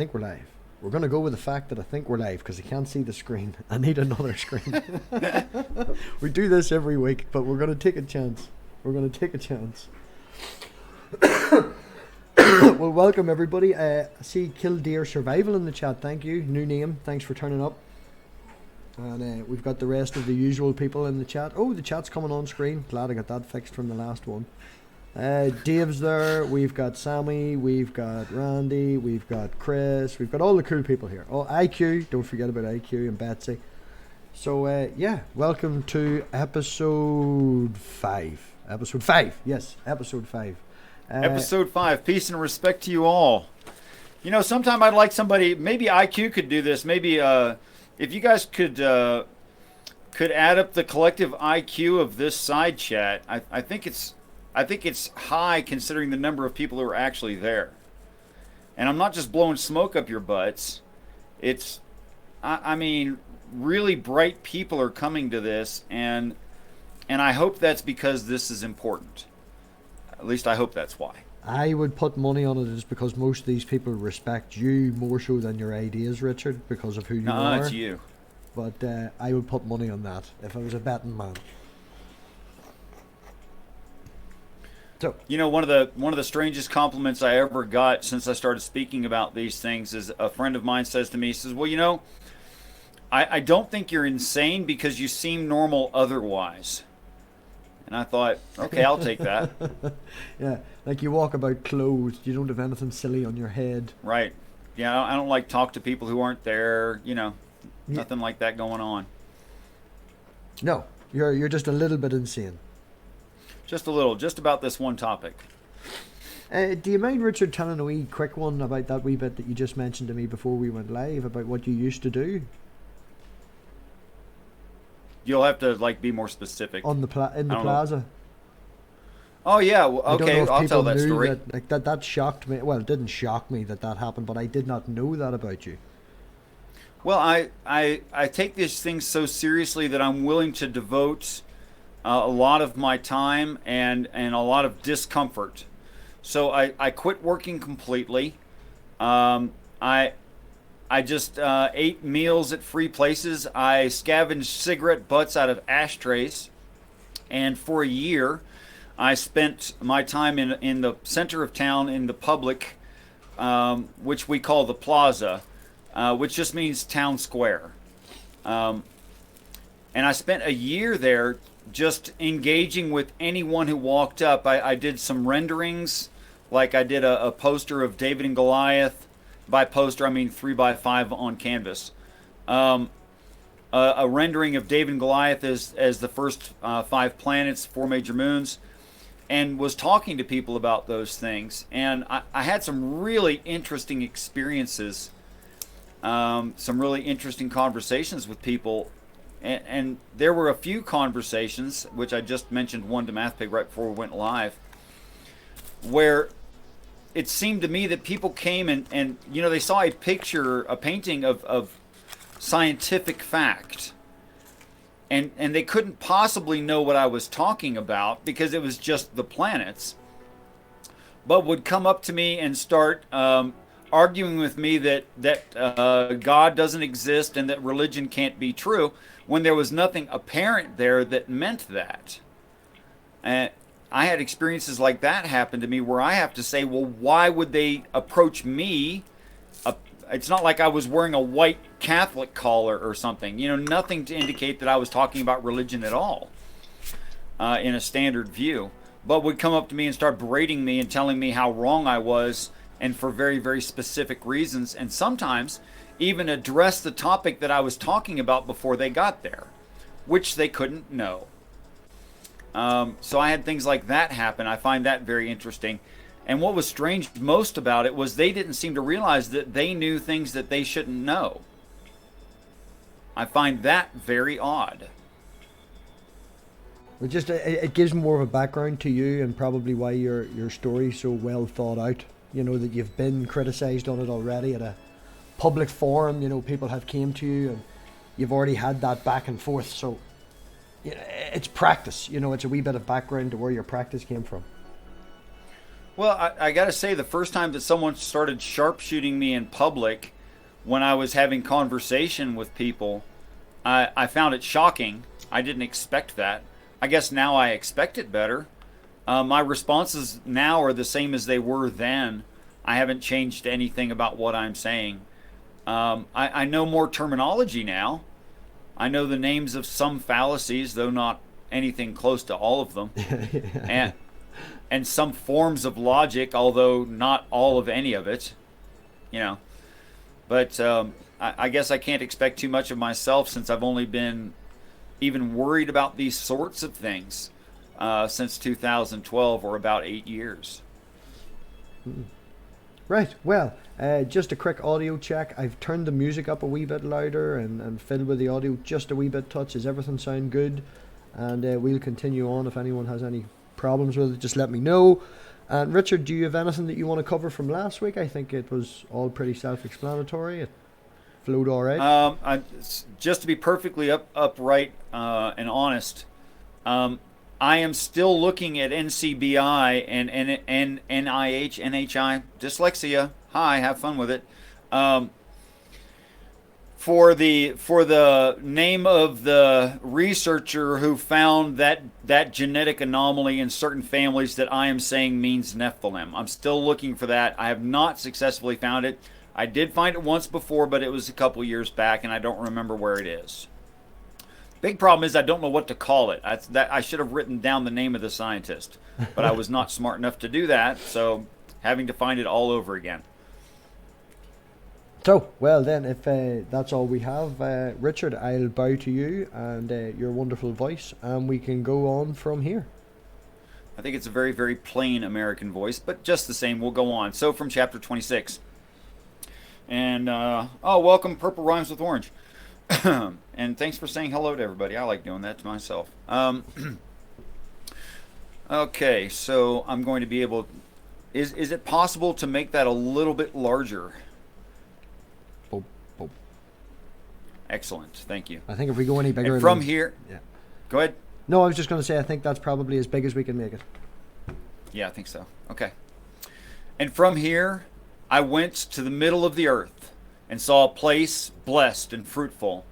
think we're live. We're going to go with the fact that I think we're live because I can't see the screen. I need another screen. We do this every week, but we're going to take a chance. Well, welcome everybody. I see Killdeer Survival in the chat. Thank you. New name. Thanks for turning up. And we've got the rest of the usual people in the chat. Oh, the chat's coming on screen. Glad I got that fixed from the last one. Dave's there. We've got Sammy. We've got Randy. We've got Chris. We've got all the cool people here. Oh, IQ. Don't forget about IQ and Betsy. So, yeah. Welcome to episode 5. Episode 5. Yes, episode 5. Episode 5. Peace and respect to you all. You know, sometime I'd like somebody, maybe IQ could do this. Maybe if you guys could add up the collective IQ of this side chat. I think it's high considering the number of people who are actually there. And I'm not just blowing smoke up your butts. It's, I mean, really bright people are coming to this, and I hope that's because this is important. At least I hope that's why. I would put money on it just because most of these people respect you more so than your ideas, Richard, because of who you are. No, it's you. But I would put money on that if I was a betting man. So, you know, one of the strangest compliments I ever got since I started speaking about these things is a friend of mine says to me, he says, well, you know, I don't think you're insane because you seem normal otherwise. And I thought, okay, I'll take that. Yeah, like you walk about clothed, you don't have anything silly on your head. Right. Yeah, I don't like talk to people who aren't there, you know, nothing like that going on. No, you're just a little bit insane. Just a little, just about this one topic. Do you mind, Richard, telling a wee quick one about that wee bit that you just mentioned to me before we went live about what you used to do? You'll have to like be more specific. On the plaza. Know. Oh yeah, well, okay, I'll tell that story. That shocked me. Well, it didn't shock me that happened, but I did not know that about you. Well, I take these things so seriously that I'm willing to devote a lot of my time and a lot of discomfort. So I quit working completely. I just ate meals at free places. I scavenged cigarette butts out of ashtrays. And for a year, I spent my time in the center of town in the public, which we call the plaza, which just means town square. And I spent a year there just engaging with anyone who walked up. I did some renderings, like I did a poster of David and Goliath. By poster, I mean 3x5 on canvas. A rendering of David and Goliath as the first 5 planets, 4 major moons, and was talking to people about those things. And I had some really interesting experiences, some really interesting conversations with people. And there were a few conversations, which I just mentioned one to MathPig right before we went live, where it seemed to me that people came and you know, they saw a painting of scientific fact. And they couldn't possibly know what I was talking about because it was just the planets. But would come up to me and start arguing with me that God doesn't exist and that religion can't be true when there was nothing apparent there that meant that. And I had experiences like that happen to me where I have to say, well, why would they approach me? It's not like I was wearing a white Catholic collar or something. You know, nothing to indicate that I was talking about religion at all in a standard view. But would come up to me and start berating me and telling me how wrong I was, and for very, very specific reasons. And sometimes even address the topic that I was talking about before they got there, which they couldn't know. So I had things like that happen. I find that very interesting. And what was strange most about it was they didn't seem to realize that they knew things that they shouldn't know. I find that very odd. It gives more of a background to you and probably why your story's so well thought out. You know, that you've been criticised on it already at a public forum. You know, people have came to you and you've already had that back and forth. So it's practice. You know, it's a wee bit of background to where your practice came from. Well, I got to say, the first time that someone started sharpshooting me in public when I was having conversation with people, I found it shocking. I didn't expect that. I guess now I expect it better. My responses now are the same as they were then. I haven't changed anything about what I'm saying. I know more terminology now. I know the names of some fallacies, though not anything close to all of them. And some forms of logic, although not all of any of it. You know. But I guess I can't expect too much of myself, since I've only been even worried about these sorts of things since 2012, or about 8 years. Right, well, just a quick audio check. I've turned the music up a wee bit louder and fiddled with the audio just a wee bit touch. Does everything sound good? And we'll continue on. If anyone has any problems with it, just let me know. And Richard, do you have anything that you want to cover from last week? I think it was all pretty self-explanatory. It flowed all right. Just to be perfectly upright and honest, I am still looking at NCBI and NIH, dyslexia. Hi, have fun with it. For the name of the researcher who found that genetic anomaly in certain families that I am saying means Nephilim. I'm still looking for that. I have not successfully found it. I did find it once before, but it was a couple years back, and I don't remember where it is. Big problem is I don't know what to call it. I should have written down the name of the scientist, but I was not smart enough to do that, so having to find it all over again. So, well then, if that's all we have, Richard, I'll bow to you and your wonderful voice, and we can go on from here. I think it's a very, very plain American voice, but just the same, we'll go on. So, from chapter 26. And, welcome, Purple Rhymes with Orange. And thanks for saying hello to everybody. I like doing that to myself. Okay, so I'm going to be able... Is it possible to make that a little bit larger? Excellent, thank you. I think if we go any bigger... And from here... Yeah. Go ahead. No, I was just going to say I think that's probably as big as we can make it. Yeah, I think so. Okay. And from here, I went to the middle of the earth and saw a place blessed and fruitful,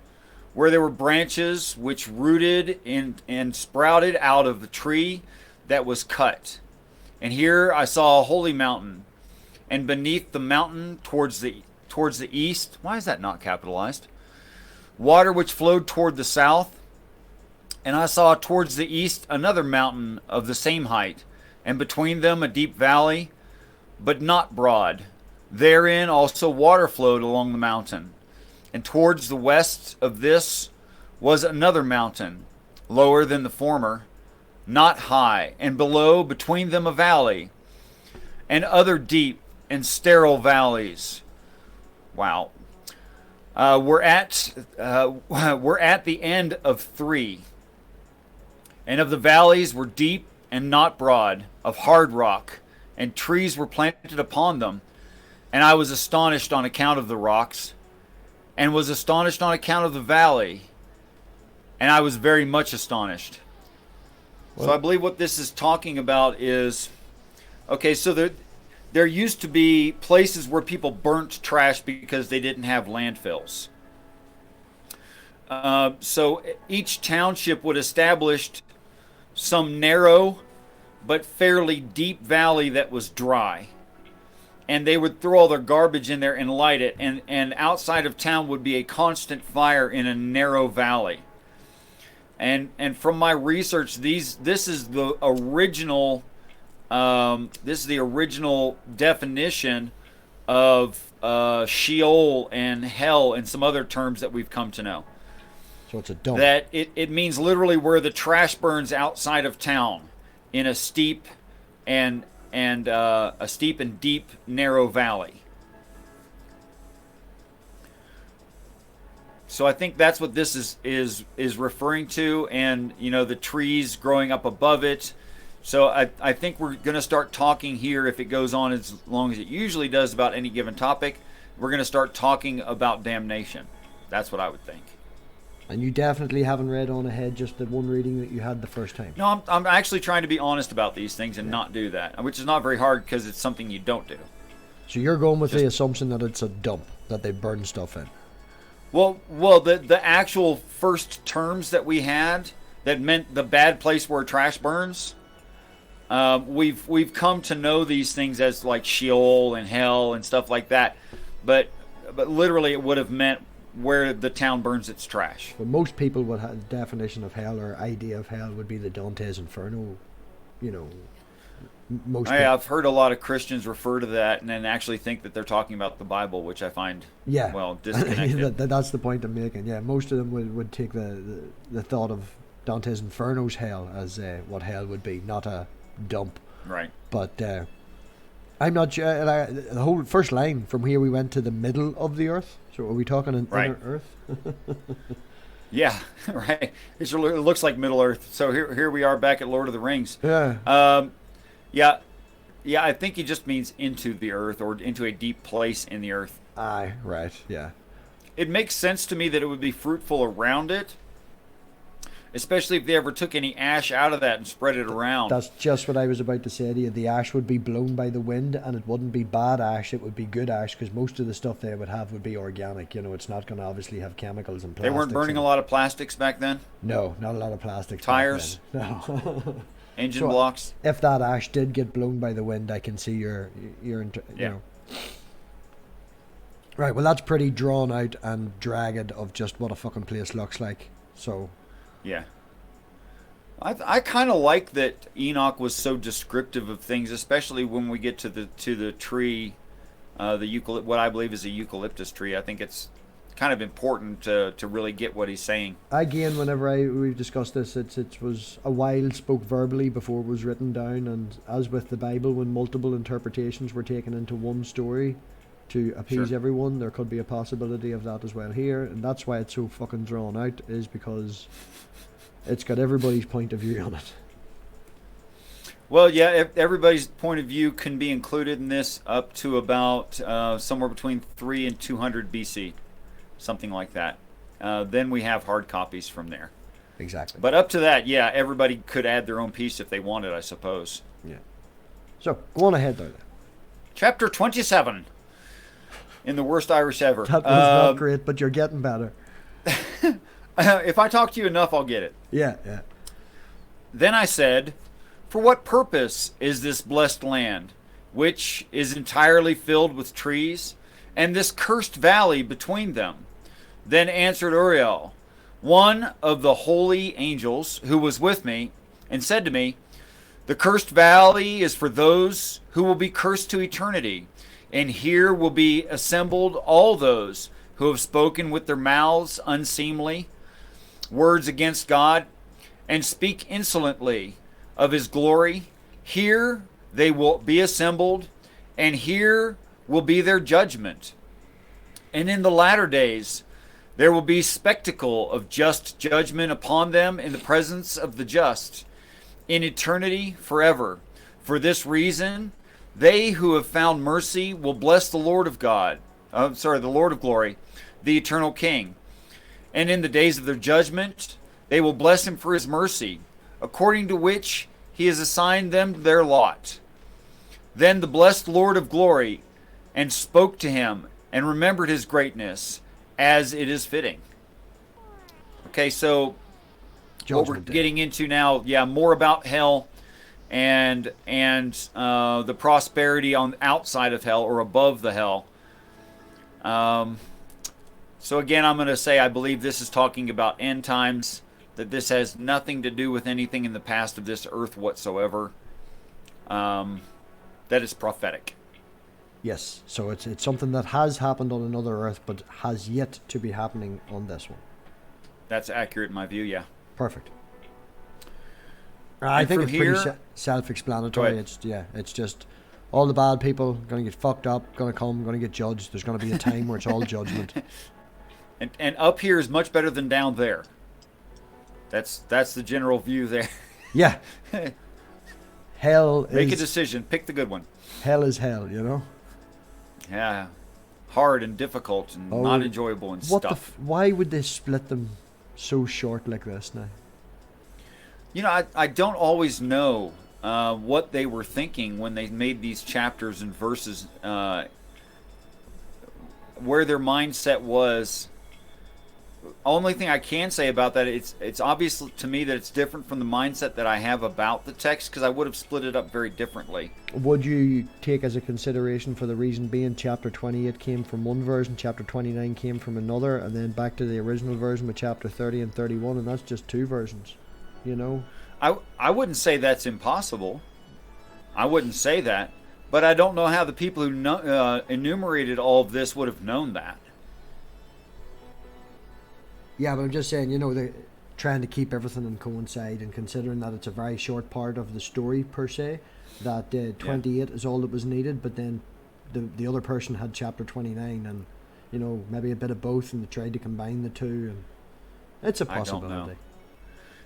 where there were branches which rooted and sprouted out of the tree that was cut. And here I saw a holy mountain, and beneath the mountain towards the east, why is that not capitalized? Water which flowed toward the south. And I saw towards the east another mountain of the same height, and between them a deep valley, but not broad. Therein also water flowed along the mountain. And towards the west of this was another mountain, lower than the former, not high, and below between them a valley, and other deep and sterile valleys. Wow. We're at the end of 3. And of the valleys were deep and not broad, of hard rock, and trees were planted upon them. And I was astonished on account of the rocks, and was astonished on account of the valley, and I was very much astonished. Well, so I believe what this is talking about is, okay, so there used to be places where people burnt trash because they didn't have landfills. So each township would establish some narrow but fairly deep valley that was dry. And they would throw all their garbage in there and light it. And outside of town would be a constant fire in a narrow valley. And from my research, this is the original definition of Sheol and hell and some other terms that we've come to know. So it's a dump. That it means literally where the trash burns outside of town, in a steep and deep narrow valley. So I think that's what this is referring to, and the trees growing up above it. So I think we're going to start talking here, if it goes on as long as it usually does about any given topic, we're going to start talking about damnation. That's what I would think. And you definitely haven't read on ahead just the one reading that you had the first time. No, I'm actually trying to be honest about these things and not do that, which is not very hard because it's something you don't do. So you're going with the assumption that it's a dump, that they burn stuff in. Well, the actual first terms that we had that meant the bad place where trash burns. We've come to know these things as like Sheol and hell and stuff like that, but literally it would have meant where the town burns its trash. But most people would have the definition of hell or idea of hell would be the Dante's Inferno. You know, I've heard a lot of Christians refer to that and then actually think that they're talking about the Bible, which I find disconnected. That's the point I'm making. Yeah, most of them would take the thought of Dante's Inferno's hell as what hell would be, not a dump. Right. But I'm not sure. The whole first line, from here we went to the middle of the earth. So are we talking in inner earth? Yeah, right. It looks like Middle Earth. So here we are back at Lord of the Rings. Yeah. Yeah. I think he just means into the earth or into a deep place in the earth. Aye, right. Yeah. It makes sense to me that it would be fruitful around it, especially if they ever took any ash out of that and spread it around. That's just what I was about to say to you. The ash would be blown by the wind, and it wouldn't be bad ash, it would be good ash, because most of the stuff they would have would be organic. You know, it's not going to obviously have chemicals and plastics. They weren't burning a lot of plastics back then? No, not a lot of plastics. Tires? No. Engine blocks? If that ash did get blown by the wind, I can see your you know. Right, well that's pretty drawn out and dragged of just what a fucking place looks like. So... Yeah. I kind of like that Enoch was so descriptive of things, especially when we get to the tree, what I believe is a eucalyptus tree. I think it's kind of important to really get what he's saying. Again, whenever we've discussed this, it was a while spoke verbally before it was written down, and as with the Bible, when multiple interpretations were taken into one story to appease everyone, there could be a possibility of that as well here, and that's why it's so fucking drawn out, is because it's got everybody's point of view on it. Well, yeah, everybody's point of view can be included in this up to about somewhere between 3 and 200 BC, something like that. Then we have hard copies from there. Exactly. But up to that, yeah, everybody could add their own piece if they wanted, I suppose. Yeah. So, go on ahead there. Chapter 27. In the worst Irish ever. That was not great, but you're getting better. If I talk to you enough, I'll get it. Yeah. Then I said, for what purpose is this blessed land, which is entirely filled with trees, and this cursed valley between them? Then answered Uriel, one of the holy angels who was with me, and said to me, the cursed valley is for those who will be cursed to eternity, and here will be assembled all those who have spoken with their mouths unseemly words against God, and speak insolently of his glory. Here they will be assembled, and here will be their judgment. And in the latter days there will be spectacle of just judgment upon them in the presence of the just, in eternity forever. For this reason, they who have found mercy will bless the Lord of the Lord of glory, the eternal King. And in the days of their judgment, they will bless him for his mercy, according to which he has assigned them their lot. Then the blessed Lord of glory and spoke to him and remembered his greatness, as it is fitting. Okay, so what we're getting into now, more about hell and the prosperity on outside of hell or above the hell. So again, I'm going to say I believe this is talking about end times, that this has nothing to do with anything in the past of this earth whatsoever, that is prophetic. Yes, so it's something that has happened on another earth, but has yet to be happening on this one. That's accurate in my view, yeah. Perfect. I think it's pretty self-explanatory. It's just all the bad people going to get fucked up, going to get judged. There's going to be a time where it's all judgment. And up here is much better than down there. That's the general view there. Yeah. Hell is... Make a decision. Pick the good one. Hell is hell, you know? Yeah. Hard and difficult and not enjoyable and stuff. Why would they split them so short like this now? You know, I don't always know what they were thinking when they made these chapters and verses, where their mindset was. Only thing I can say about that, it's obvious to me that it's different from the mindset that I have about the text, because I would have split it up very differently. Would you take as a consideration, for the reason being chapter 28 came from one version, chapter 29 came from another, and then back to the original version with chapter 30 and 31, and that's just two versions, you know? I wouldn't say that's impossible. I wouldn't say that. But I don't know how the people who enumerated all of this would have known that. Yeah, but I'm just saying, you know, they're trying to keep everything in coincide, and considering that it's a very short part of the story per se, that 28 is all that was needed, but then the other person had chapter 29, and, you know, maybe a bit of both, and they tried to combine the two, and it's a possibility. I don't know.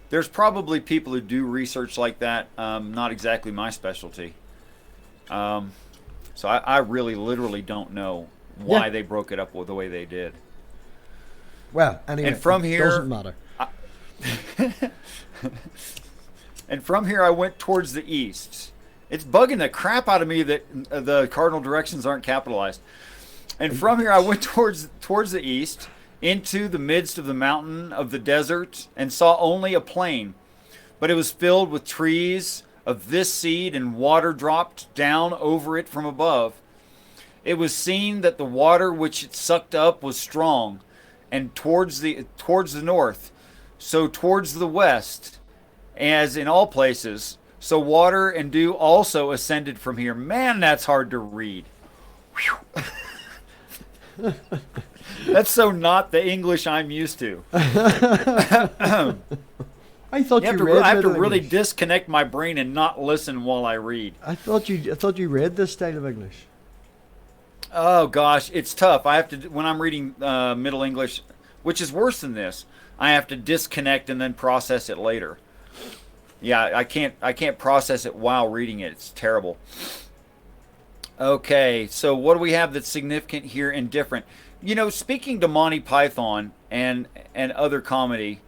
There's probably people who do research like that. Not exactly my specialty. So I really literally don't know why they broke it up the way they did. Well, anyway, and from here, doesn't matter. And from here I went towards the east. It's bugging the crap out of me that the cardinal directions aren't capitalized. And from here I went towards the east, into the midst of the mountain of the desert, and saw only a plain, but it was filled with trees of this seed, and water dropped down over it from above. It was seen that the water which it sucked up was strong, and towards the north, so towards the west, as in all places, so water and dew also ascended from here. Man, that's hard to read. That's so not the English I'm used to. I thought I have to really disconnect my brain and not listen while I read. I thought you read this style of English. Oh gosh, it's tough. I have to, when I'm reading Middle English, which is worse than this, I have to disconnect and then process it later. Yeah, I can't process it while reading it. It's terrible. Okay, so what do we have that's significant here and different? You know, speaking to Monty Python and other comedy,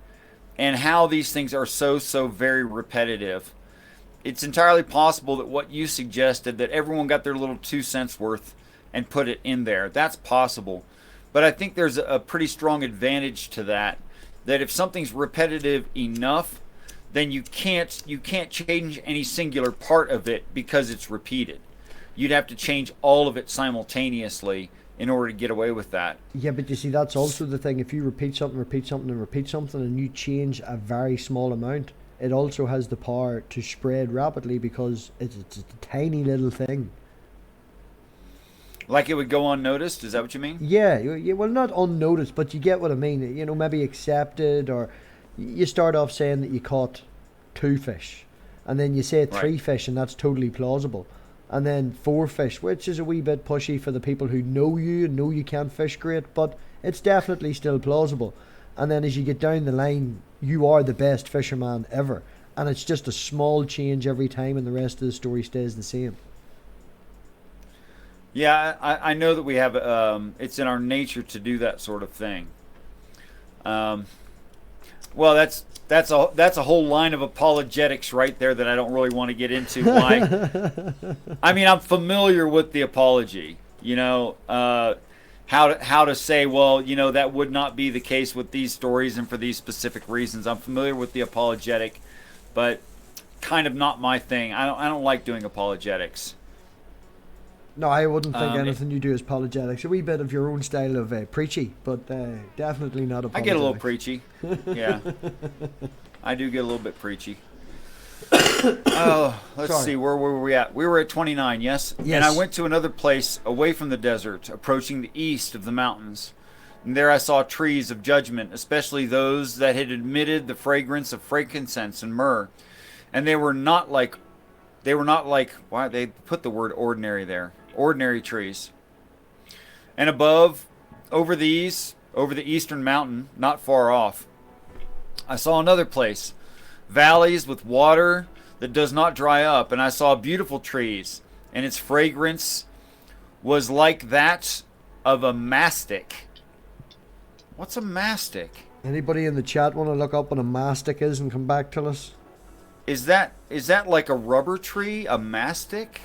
and how these things are so very repetitive, it's entirely possible that what you suggested, that everyone got their little 2 cents worth and put it in there. That's possible. But I think there's a pretty strong advantage to that if something's repetitive enough, then you can't change any singular part of it because it's repeated. You'd have to change all of it simultaneously in order to get away with that. Yeah, but you see, that's also the thing. If you repeat something, and you change a very small amount, it also has the power to spread rapidly, because it's a tiny little thing. Like it would go unnoticed? Is that what you mean? Yeah, well, not unnoticed, but you get what I mean. You know, maybe accepted, or you start off saying that you caught 2 fish, and then you say 3 fish, and that's totally plausible. And then 4 fish, which is a wee bit pushy for the people who know you and know you can't fish great, but it's definitely still plausible. And then as you get down the line, you are the best fisherman ever, and it's just a small change every time, and the rest of the story stays the same. Yeah, I know that we have, it's in our nature to do that sort of thing. Well, that's a whole line of apologetics right there that I don't really want to get into. Why? I mean, I'm familiar with the apology. You know, how to say, well, you know, that would not be the case with these stories and for these specific reasons. I'm familiar with the apologetic, but kind of not my thing. I don't like doing apologetics. No, I wouldn't think anything you do is apologetics. A wee bit of your own style of preachy, but definitely not apologetics. I get a little preachy. Yeah. I do get a little bit preachy. Let's see. Where were we at? We were at 29, yes? Yes. And I went to another place away from the desert, approaching the east of the mountains. And there I saw trees of judgment, especially those that had emitted the fragrance of frankincense and myrrh. And they were not like, why they put the word ordinary there? Ordinary trees. And above, over the eastern mountain, not far off, I saw another place, valleys with water that does not dry up, and I saw beautiful trees, and its fragrance was like that of a mastic. What's a mastic? Anybody in the chat want to look up what a mastic is and come back to us? Is that like a rubber tree, a mastic?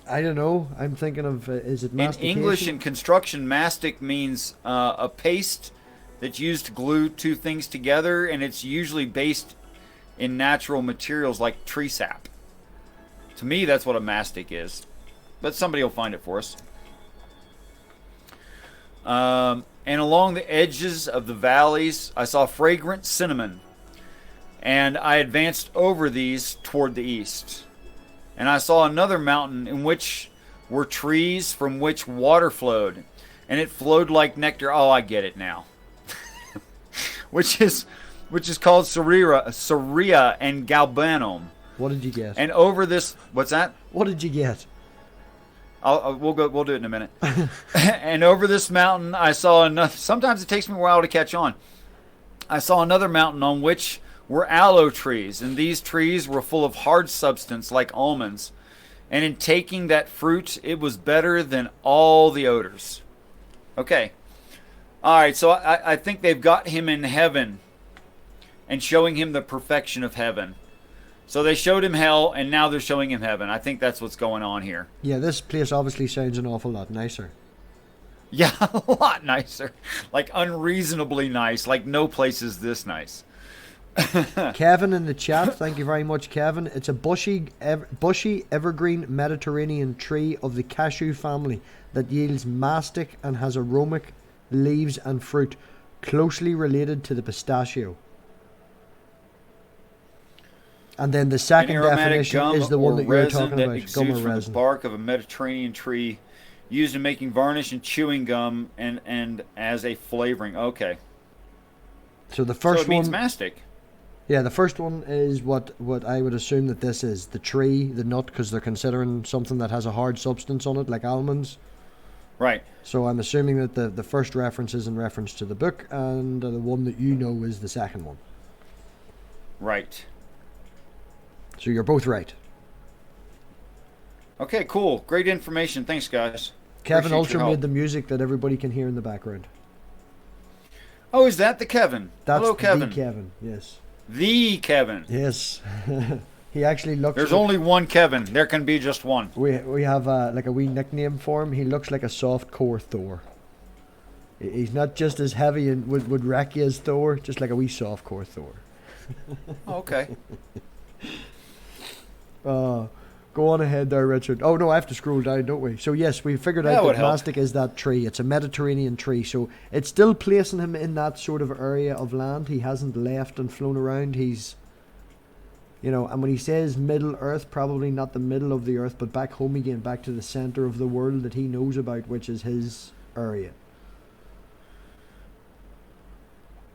I don't know. I'm thinking of, is it In mastication? English and construction, mastic means a paste that's used to glue two things together, and it's usually based in natural materials like tree sap. To me, that's what a mastic is. But somebody will find it for us. And along the edges of the valleys, I saw fragrant cinnamon. And I advanced over these toward the east. And I saw another mountain in which were trees from which water flowed. And it flowed like nectar. Oh, I get it now. which is called Syria and Galbanum. What did you get? And over this, what's that? What did you get? We'll do it in a minute. And over this mountain, I saw another. Sometimes it takes me a while to catch on. I saw another mountain on which were aloe trees, and these trees were full of hard substance like almonds. And in taking that fruit, it was better than all the odors. Okay. All right, so I think they've got him in heaven and showing him the perfection of heaven. So they showed him hell, and now they're showing him heaven. I think that's what's going on here. Yeah, this place obviously sounds an awful lot nicer. Yeah, a lot nicer. Like unreasonably nice. Like no place is this nice. Kevin in the chat, thank you very much, Kevin. It's a bushy evergreen Mediterranean tree of the cashew family that yields mastic and has aromatic leaves and fruit, closely related to the pistachio. And then the second definition is the one that you're talking about, gum or from resin. The bark of a Mediterranean tree, used in making varnish and chewing gum, and as a flavoring. Okay. So the first it means one, mastic. Yeah, the first one is what I would assume that this is, the tree, the nut, because they're considering something that has a hard substance on it, like almonds. Right. So I'm assuming that the first reference is in reference to the book, and the one that you know is the second one. Right. So you're both right. Okay, cool. Great information. Thanks, guys. Kevin Appreciate Ultra your help. made the music that everybody can hear in the background. Oh, is that the Kevin? That's Hello, Kevin. the Kevin, yes. The Kevin. Yes. He actually looks... There's only one Kevin. There can be just one. We have like a wee nickname for him. He looks like a soft-core Thor. He's not just as heavy and would wreck you as Thor, just like a wee soft-core Thor. Okay. Go on ahead there, Richard. Oh, no, I have to scroll down, don't we? So, yes, we figured out that mastic is that tree. It's a Mediterranean tree. So, it's still placing him in that sort of area of land. He hasn't left and flown around. He's, you know, and when he says Middle Earth, probably not the middle of the earth, but back home again, back to the center of the world that he knows about, which is his area.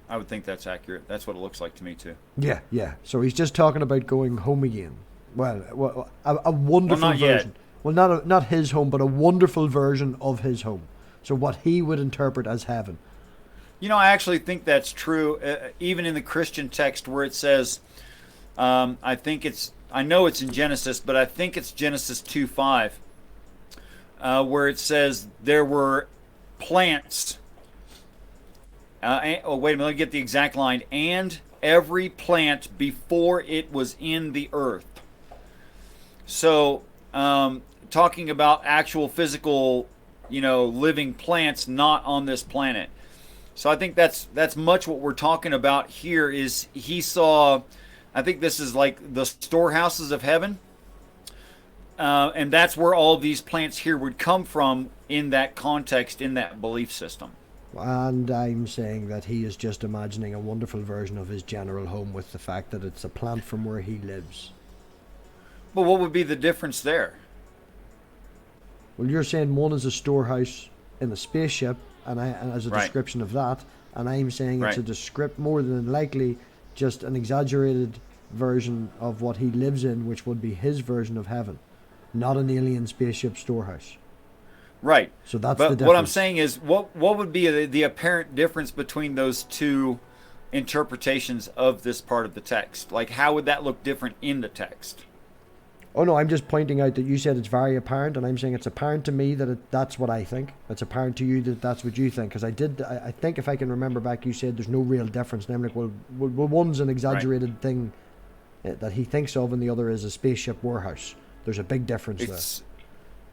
I would think that's accurate. That's what it looks like to me, too. Yeah, yeah. So, he's just talking about going home again. Well, a wonderful not version. Yet. Well, not his home, but a wonderful version of his home. So what he would interpret as heaven. You know, I actually think that's true, even in the Christian text where it says, I know it's in Genesis, but I think it's Genesis 2:5, where it says there were plants. Wait a minute, let me get the exact line. And every plant before it was in the earth. So, talking about actual physical, living plants not on this planet. So I think that's much what we're talking about here is he saw, I think this is like the storehouses of heaven. And that's where all these plants here would come from in that context, in that belief system. And I'm saying that he is just imagining a wonderful version of his general home with the fact that it's a plant from where he lives. But what would be the difference there? Well, you're saying one is a storehouse in a spaceship, and as a description of that, and I'm saying it's more than likely just an exaggerated version of what he lives in, which would be his version of heaven, not an alien spaceship storehouse. Right. So that's the difference. But what I'm saying is, what would be the apparent difference between those two interpretations of this part of the text? Like, how would that look different in the text? Oh no, I'm just pointing out that you said it's very apparent, and I'm saying it's apparent to me that that's what I think. It's apparent to you that that's what you think. Because I think if I can remember back, you said there's no real difference. And I'm like, well one's an exaggerated thing that he thinks of, and the other is a spaceship warehouse. There's a big difference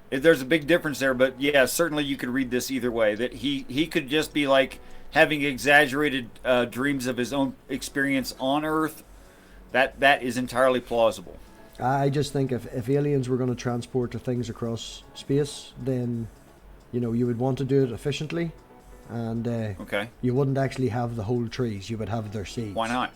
there. There's a big difference there, but yeah, certainly you could read this either way. That he could just be like having exaggerated dreams of his own experience on Earth. That is entirely plausible. I just think if aliens were going to transport the things across space, then, you would want to do it efficiently, and you wouldn't actually have the whole trees. You would have their seeds. Why not?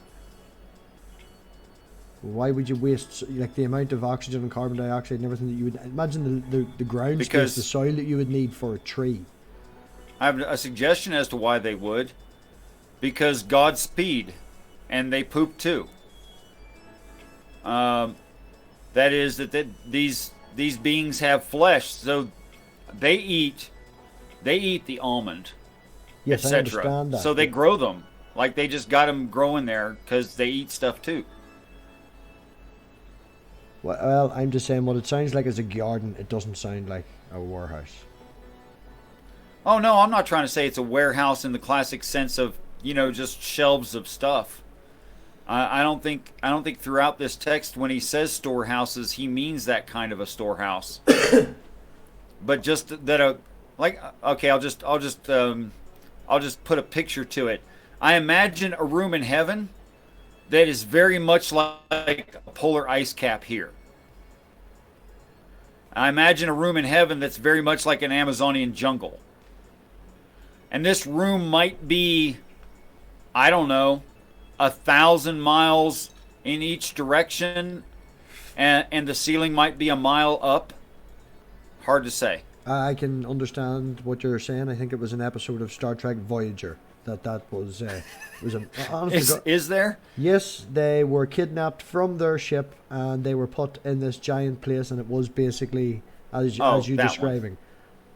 Why would you waste like the amount of oxygen and carbon dioxide and everything that you would imagine the ground space, the soil that you would need for a tree? I have a suggestion as to why they would. Because Godspeed, and they poop too. That is that these beings have flesh, so they eat the almond, yes, I understand that. So they grow them, like they just got them growing there because they eat stuff too. Well, I'm just saying what it sounds like is a garden. It doesn't sound like a warehouse. Oh no, I'm not trying to say it's a warehouse in the classic sense of just shelves of stuff. I don't think throughout this text when he says storehouses he means that kind of a storehouse. But just that I'll just put a picture to it. I imagine a room in heaven that is very much like a polar ice cap here. I imagine a room in heaven that's very much like an Amazonian jungle. And this room might be, I don't know, 1,000 miles in each direction, and the ceiling might be a mile up. Hard to say. I can understand what you're saying. I think it was an episode of Star Trek Voyager that was is there? Yes, they were kidnapped from their ship and they were put in this giant place, and it was basically as you describing.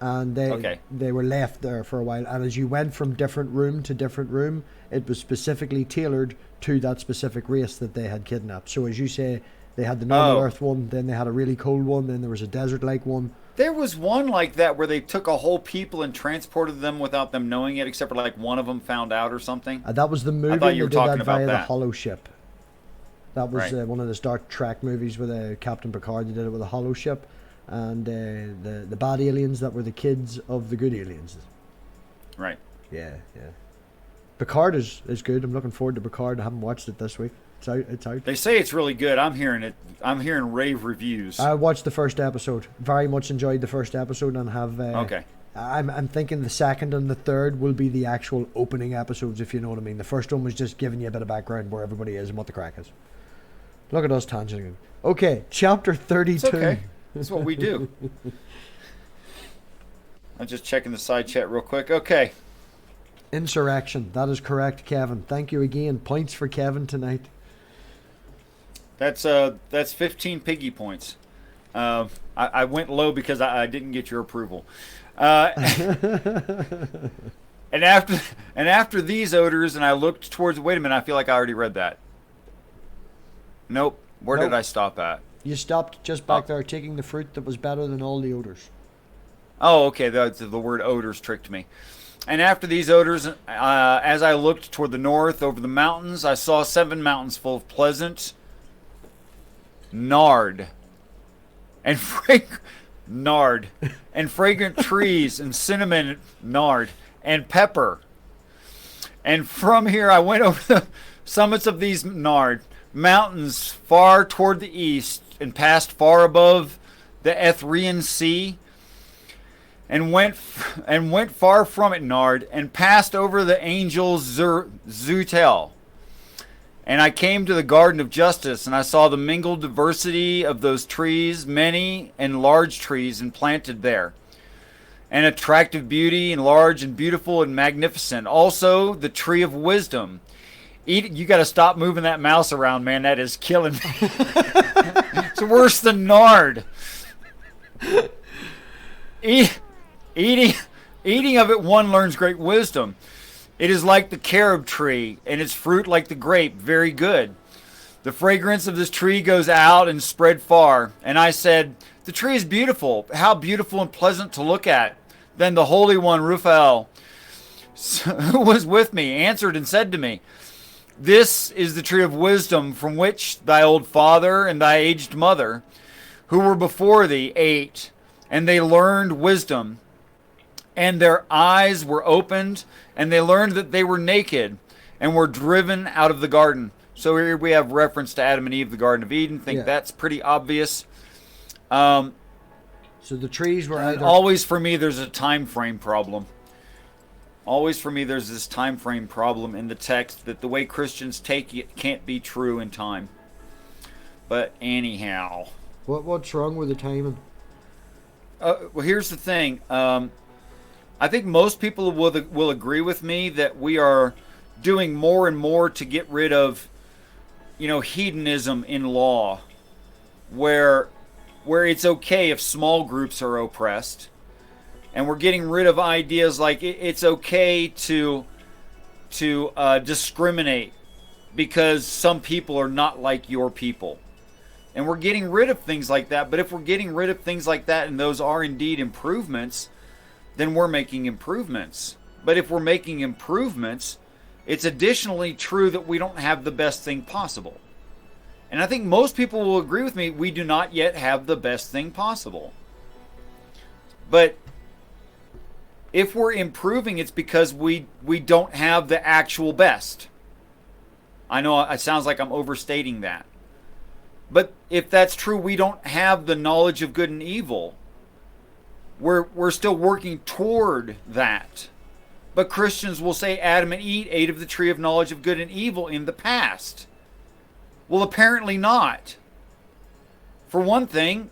And they were left there for a while, and as you went from different room to different room, it was specifically tailored to that specific race that they had kidnapped. So as you say, they had the normal Earth one, then they had a really cold one, then there was a desert-like one. There was one like that where they took a whole people and transported them without them knowing it, except for like one of them found out or something. That was the movie. I thought you were talking about via that. The Hollow Ship. That was right. One of the Star Trek movies with Captain Picard. They did it with a Hollow Ship. And the bad aliens that were the kids of the good aliens. Right. Yeah. Picard is good. I'm looking forward to Picard. I haven't watched it this week. It's out. They say it's really good. I'm hearing rave reviews. I watched the first episode. Very much enjoyed the first episode, and have. Okay. I'm thinking the second and the third will be the actual opening episodes, if you know what I mean. The first one was just giving you a bit of background where everybody is and what the crack is. Look at us tangenting. Okay, chapter 32. It's okay. That's what we do. I'm just checking the side chat real quick. Okay. Insurrection. That is correct, Kevin. Thank you again. Points for Kevin tonight. That's 15 piggy points. I went low because I didn't get your approval. And after these odors, and I looked towards. Wait a minute. I feel like I already read that. Nope. Where did I stop at? You stopped just back there, taking the fruit that was better than all the odors. Oh, okay. The word odors tricked me. And after these odors, as I looked toward the north over the mountains, I saw 7 mountains full of pleasant nard and fragrant trees, and cinnamon nard and pepper. And from here I went over the summits of these nard mountains far toward the east, and passed far above the Etherian Sea, and went far from it, nard, and passed over the angel Zutel. And I came to the garden of justice, and I saw the mingled diversity of those trees, many and large trees, and planted there, and attractive beauty, and large and beautiful and magnificent. Also the tree of wisdom. You got to stop moving that mouse around, man. That is killing me. It's worse than nard. Eating of it, one learns great wisdom. It is like the carob tree, and its fruit like the grape, very good. The fragrance of this tree goes out and spread far. And I said, the tree is beautiful. How beautiful and pleasant to look at. Then the Holy One, Raphael, who was with me, answered and said to me, this is the tree of wisdom from which thy old father and thy aged mother, who were before thee, ate, and they learned wisdom, and their eyes were opened, and they learned that they were naked, and were driven out of the garden. So here we have reference to Adam and Eve, the Garden of Eden. Think that's pretty obvious. So the trees were either... Always for me, there's a time frame problem. Always for me, there's this time frame problem in the text that the way Christians take it can't be true in time. But anyhow... What's wrong with the timing? Well, here's the thing. I think most people will agree with me that we are doing more and more to get rid of, hedonism in law, where it's okay if small groups are oppressed, and we're getting rid of ideas like it's okay to discriminate because some people are not like your people. And we're getting rid of things like that. But if we're getting rid of things like that and those are indeed improvements, then we're making improvements. But if we're making improvements, it's additionally true that we don't have the best thing possible. And I think most people will agree with me, we do not yet have the best thing possible. But if we're improving, it's because we don't have the actual best. I know it sounds like I'm overstating that. But if that's true, we don't have the knowledge of good and evil. We're still working toward that. But Christians will say Adam and Eve ate of the tree of knowledge of good and evil in the past. Well, apparently not. For one thing,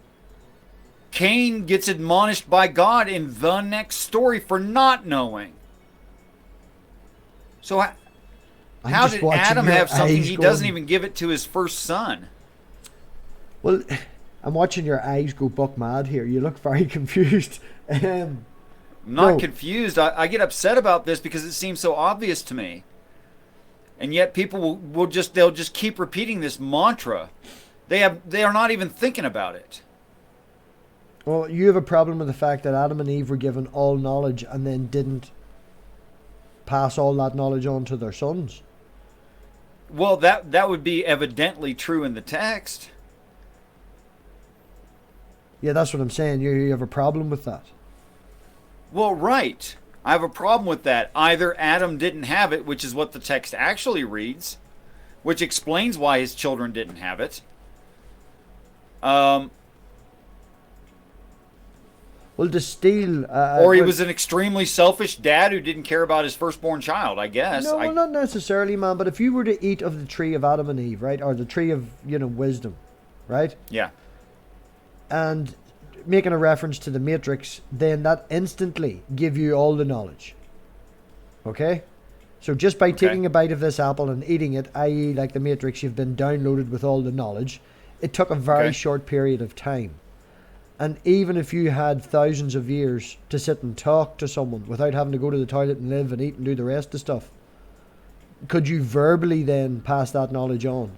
Cain gets admonished by God in the next story for not knowing. So how did Adam have something he doesn't even give it to his first son? Well, I'm watching your eyes go buck mad here. You look very confused. I'm not confused. I get upset about this because it seems so obvious to me. And yet people they'll just keep repeating this mantra. They are not even thinking about it. Well, you have a problem with the fact that Adam and Eve were given all knowledge and then didn't pass all that knowledge on to their sons. Well, that would be evidently true in the text. Yeah, that's what I'm saying. You have a problem with that. Well, right. I have a problem with that. Either Adam didn't have it, which is what the text actually reads, which explains why his children didn't have it. Well, to steal... or he was an extremely selfish dad who didn't care about his firstborn child, I guess. No, well, not necessarily, man. But if you were to eat of the tree of Adam and Eve, right? Or the tree of, wisdom, right? Yeah. And making a reference to the Matrix, then that instantly give you all the knowledge. Okay? So just by taking a bite of this apple and eating it, i.e. like the Matrix, you've been downloaded with all the knowledge. It took a very short period of time. And even if you had thousands of years to sit and talk to someone without having to go to the toilet and live and eat and do the rest of stuff, could you verbally then pass that knowledge on?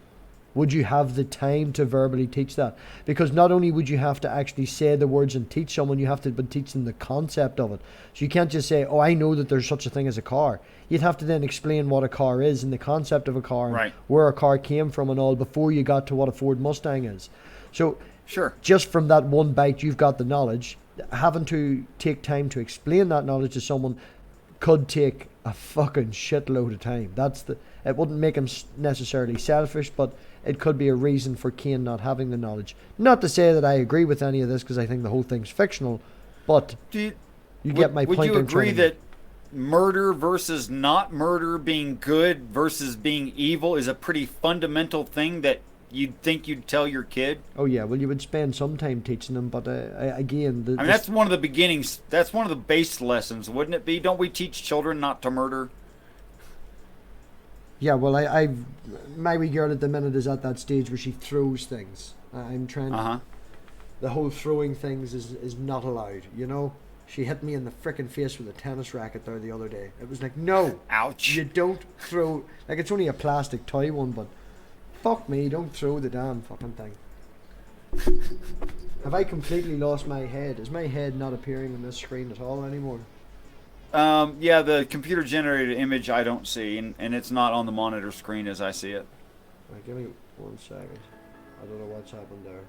Would you have the time to verbally teach that? Because not only would you have to actually say the words and teach someone, you have to teach them the concept of it. So you can't just say, oh, I know that there's such a thing as a car. You'd have to then explain what a car is and the concept of a car, and where a car came from and all before you got to what a Ford Mustang is. So just from that one bite, you've got the knowledge. Having to take time to explain that knowledge to someone could take a fucking shitload of time. It wouldn't make him necessarily selfish, but it could be a reason for Cain not having the knowledge. Not to say that I agree with any of this, because I think the whole thing's fictional, but you get my point. Would you agree that murder versus not murder, being good versus being evil, is a pretty fundamental thing that you'd think you'd tell your kid? Oh yeah, well, you would spend some time teaching them, but again... that's one of the beginnings, that's one of the base lessons, wouldn't it be? Don't we teach children not to murder? Yeah, well, my wee girl at the minute is at that stage where she throws things. I'm trying to... The whole throwing things is not allowed, She hit me in the frickin' face with a tennis racket there the other day. It was like, no! Ouch! You don't throw... Like, it's only a plastic toy one, but... Fuck me, don't throw the damn fucking thing. Have I completely lost my head? Is my head not appearing on this screen at all anymore? Yeah, the computer generated image I don't see, and it's not on the monitor screen as I see it. Right, give me 1 second. I don't know what's happened there.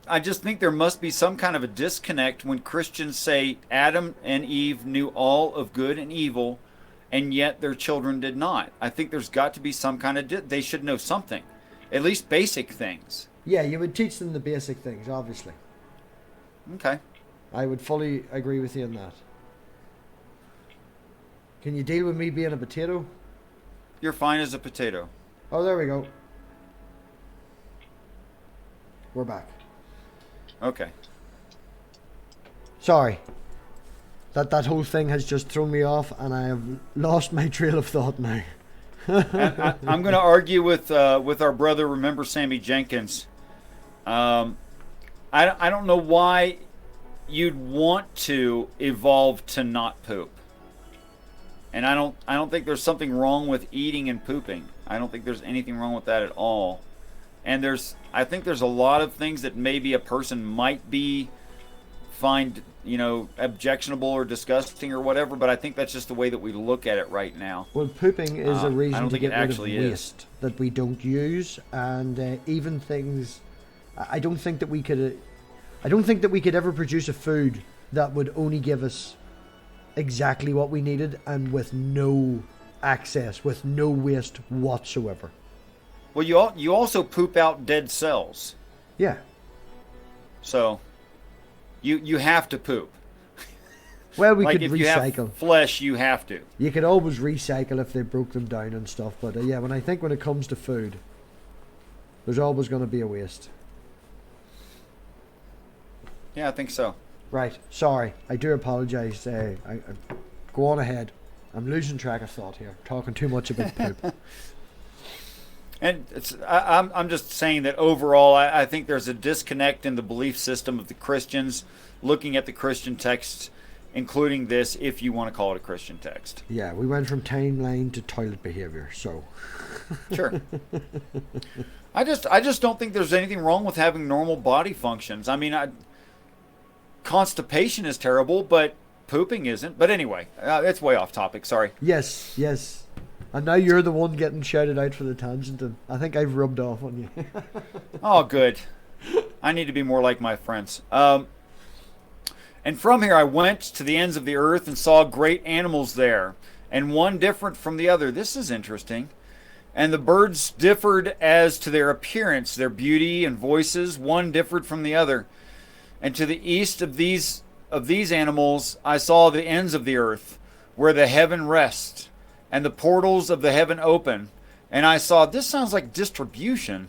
I just think there must be some kind of a disconnect when Christians say Adam and Eve knew all of good and evil, and yet their children did not. I think there's got to be some kind of... they should know something. At least basic things. Yeah, you would teach them the basic things, obviously. Okay. I would fully agree with you on that. Can you deal with me being a potato? You're fine as a potato. Oh, there we go. We're back. Okay. Sorry. That whole thing has just thrown me off, and I have lost my trail of thought now. I'm going to argue with our brother, remember Sammy Jenkins. I don't know why you'd want to evolve to not poop. And I don't think there's something wrong with eating and pooping. I don't think there's anything wrong with that at all. And I think there's a lot of things that maybe a person might find, objectionable or disgusting or whatever, but I think that's just the way that we look at it right now. Well, pooping is a reason to get rid of waste is. that we don't use, and even things. I don't think that we could ever produce a food that would only give us exactly what we needed and with no access, with no waste whatsoever. Well, you also poop out dead cells. Yeah. So, you have to poop. Well, we like could if recycle. You have flesh, you have to. You could always recycle if they broke them down and stuff, but yeah, when it comes to food, there's always going to be a waste. Yeah, I think so. Right. Sorry. I do apologise. Go on ahead. I'm losing track of thought here. Talking too much about poop. And I'm just saying that overall, I think there's a disconnect in the belief system of the Christians looking at the Christian texts, including this, if you want to call it a Christian text. Yeah, we went from timeline to toilet behaviour, so... Sure. I just don't think there's anything wrong with having normal body functions. I mean, constipation is terrible, but pooping isn't. But anyway, it's way off topic, sorry. Yes. And now you're the one getting shouted out for the tangent, and I think I've rubbed off on you. Oh, good. I need to be more like my friends. And from here I went to the ends of the earth and saw great animals there, and one different from the other. This is interesting. And the birds differed as to their appearance, their beauty and voices. One differed from the other. And to the east of these animals I saw the ends of the earth, where the heaven rests, and the portals of the heaven open. And I saw, this sounds like distribution,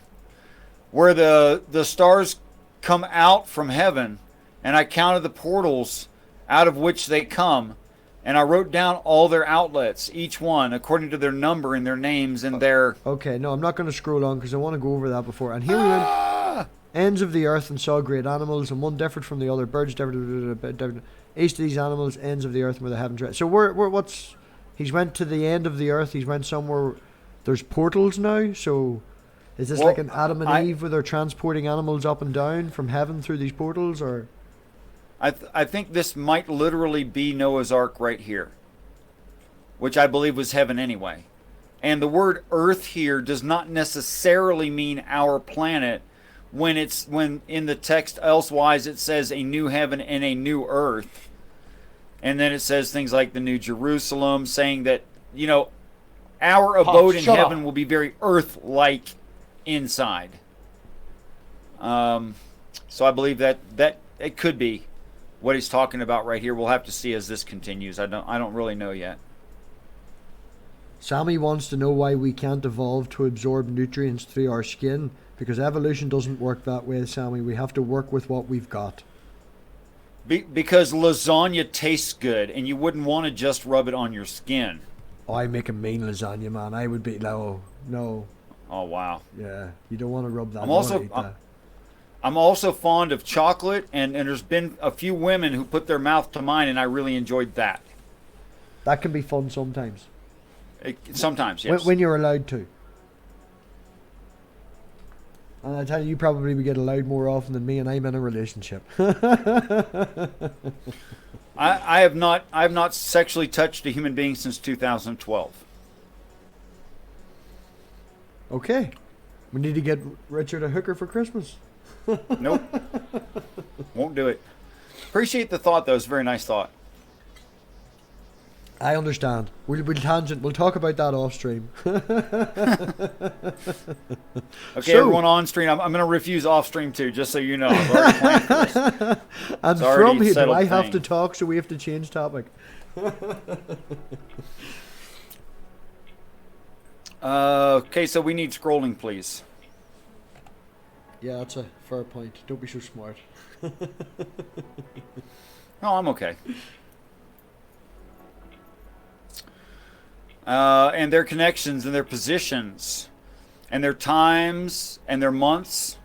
where the stars come out from heaven. And I counted the portals out of which they come. And I wrote down all their outlets, each one, according to their number and their names and their... Okay, no, I'm not going to scroll on because I want to go over that before. And here we went, ends of the earth and saw great animals, and one differed from the other. Birds differed. East of these animals, ends of the earth where the heavens rest. So what's... He's went to the end of the earth. He's went somewhere... There's portals now, so... Is this like an Adam and Eve where they're transporting animals up and down from heaven through these portals, or... I think this might literally be Noah's Ark right here, which I believe was heaven anyway. And the word earth here does not necessarily mean our planet. When in the text elsewise it says a new heaven and a new earth. And then it says things like the New Jerusalem, saying that, our abode in heaven will be very earth-like inside. So I believe that it could be what he's talking about right here. We'll have to see as this continues. I don't really know yet. Sammy wants to know why we can't evolve to absorb nutrients through our skin, because evolution doesn't work that way, Sammy. We have to work with what we've got. Because lasagna tastes good, and you wouldn't want to just rub it on your skin. Oh, I make a mean lasagna, man. I would be... No. Oh, wow. Yeah, you don't want to rub that. I'm also fond of chocolate, and there's been a few women who put their mouth to mine, and I really enjoyed that. That can be fun sometimes. Sometimes, yes. When you're allowed to. And I tell you, you probably would get allowed more often than me, and I'm in a relationship. I have not sexually touched a human being since 2012. Okay. We need to get Richard a hooker for Christmas. Nope. Won't do it. Appreciate the thought, though. It's a very nice thought. I understand. We'll tangent. We'll talk about that off stream. Okay, everyone on stream. I'm going to refuse off stream too, just so you know. I've already planned for this. And from here, do I have to talk? So we have to change topic. Okay, so we need scrolling, please. Yeah, that's a fair point. Don't be so smart. No, I'm okay. And their connections and their positions and their times and their months,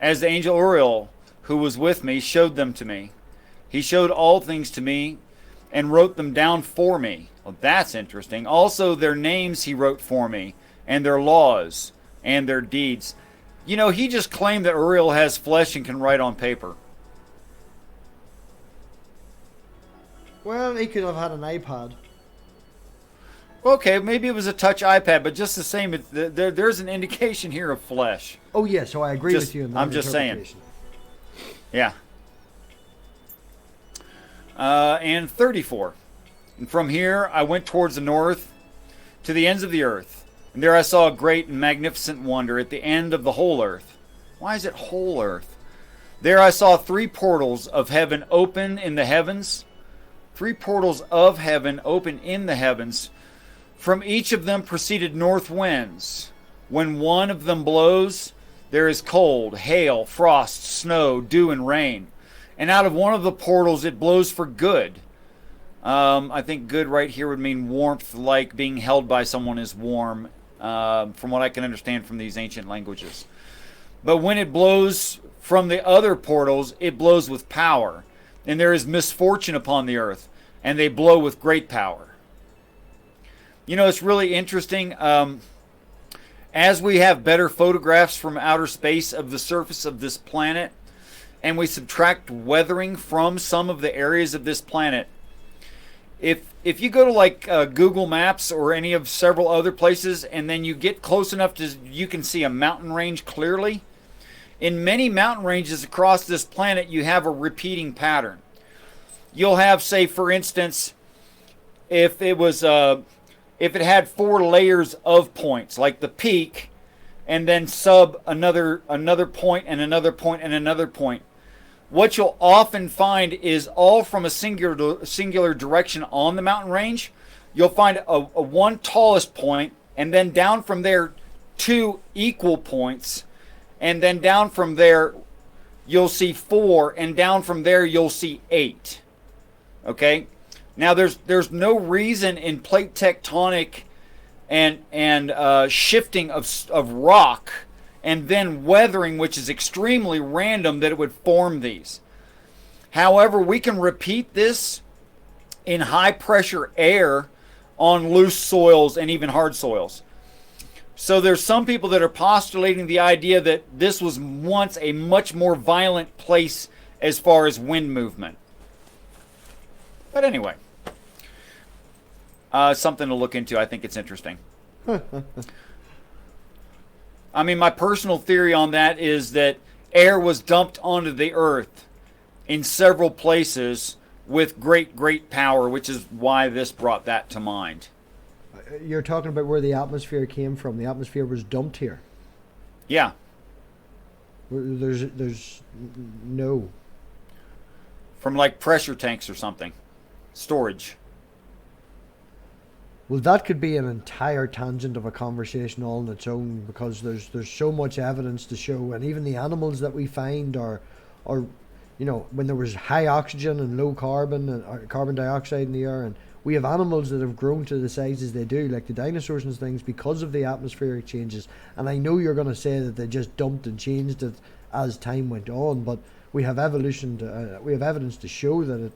as the angel Uriel, who was with me, showed them to me. He showed all things to me and wrote them down for me. Well, that's interesting. Also, their names he wrote for me, and their laws and their deeds. You know, he just claimed that Uriel has flesh and can write on paper. Well, he could have had an iPad. Okay, maybe it was a touch iPad, but just the same, there's an indication here of flesh. Oh, yeah, so I agree with you in that I'm just saying. Yeah. And 34. And from here I went towards the north to the ends of the earth. And there I saw a great and magnificent wonder at the end of the whole earth. Why is it whole earth? There I saw 3 portals of heaven open in the heavens. 3 portals of heaven open in the heavens. From each of them proceeded north winds. When one of them blows, there is cold, hail, frost, snow, dew, and rain. And out of one of the portals it blows for good. I think good right here would mean warmth, like being held by someone is warm, from what I can understand from these ancient languages. But when it blows from the other portals, it blows with power. And there is misfortune upon the earth, and they blow with great power. You know, it's really interesting. As we have better photographs from outer space of the surface of this planet, and we subtract weathering from some of the areas of this planet, if you go to like Google Maps or any of several other places, and then you get close enough to you can see a mountain range clearly, in many mountain ranges across this planet you have a repeating pattern. You'll have, say for instance, if it had 4 layers of points, like the peak, and then sub another point and another point and another point, what you'll often find is all from a singular direction on the mountain range. You'll find a one tallest point, and then down from there 2 equal points, and then down from there you'll see 4, and down from there you'll see 8. Okay? Now there's no reason in plate tectonic and shifting of rock and then weathering, which is extremely random, that it would form these. However, we can repeat this in high pressure air on loose soils and even hard soils. So there's some people that are postulating the idea that this was once a much more violent place as far as wind movement. But anyway, something to look into. I think it's interesting. I mean, my personal theory on that is that air was dumped onto the earth in several places with great power, which is why this brought that to mind. You're talking about where the atmosphere came from. The atmosphere was dumped here. Yeah. There's no. From like pressure tanks or something. Storage. Well, that could be an entire tangent of a conversation all on its own, because there's so much evidence to show, and even the animals that we find are you know, when there was high oxygen and low carbon and carbon dioxide in the air, and we have animals that have grown to the sizes they do, like the dinosaurs and things, because of the atmospheric changes. And I know you're going to say that they just dumped and changed it as time went on, but we have we have evidence to show that it.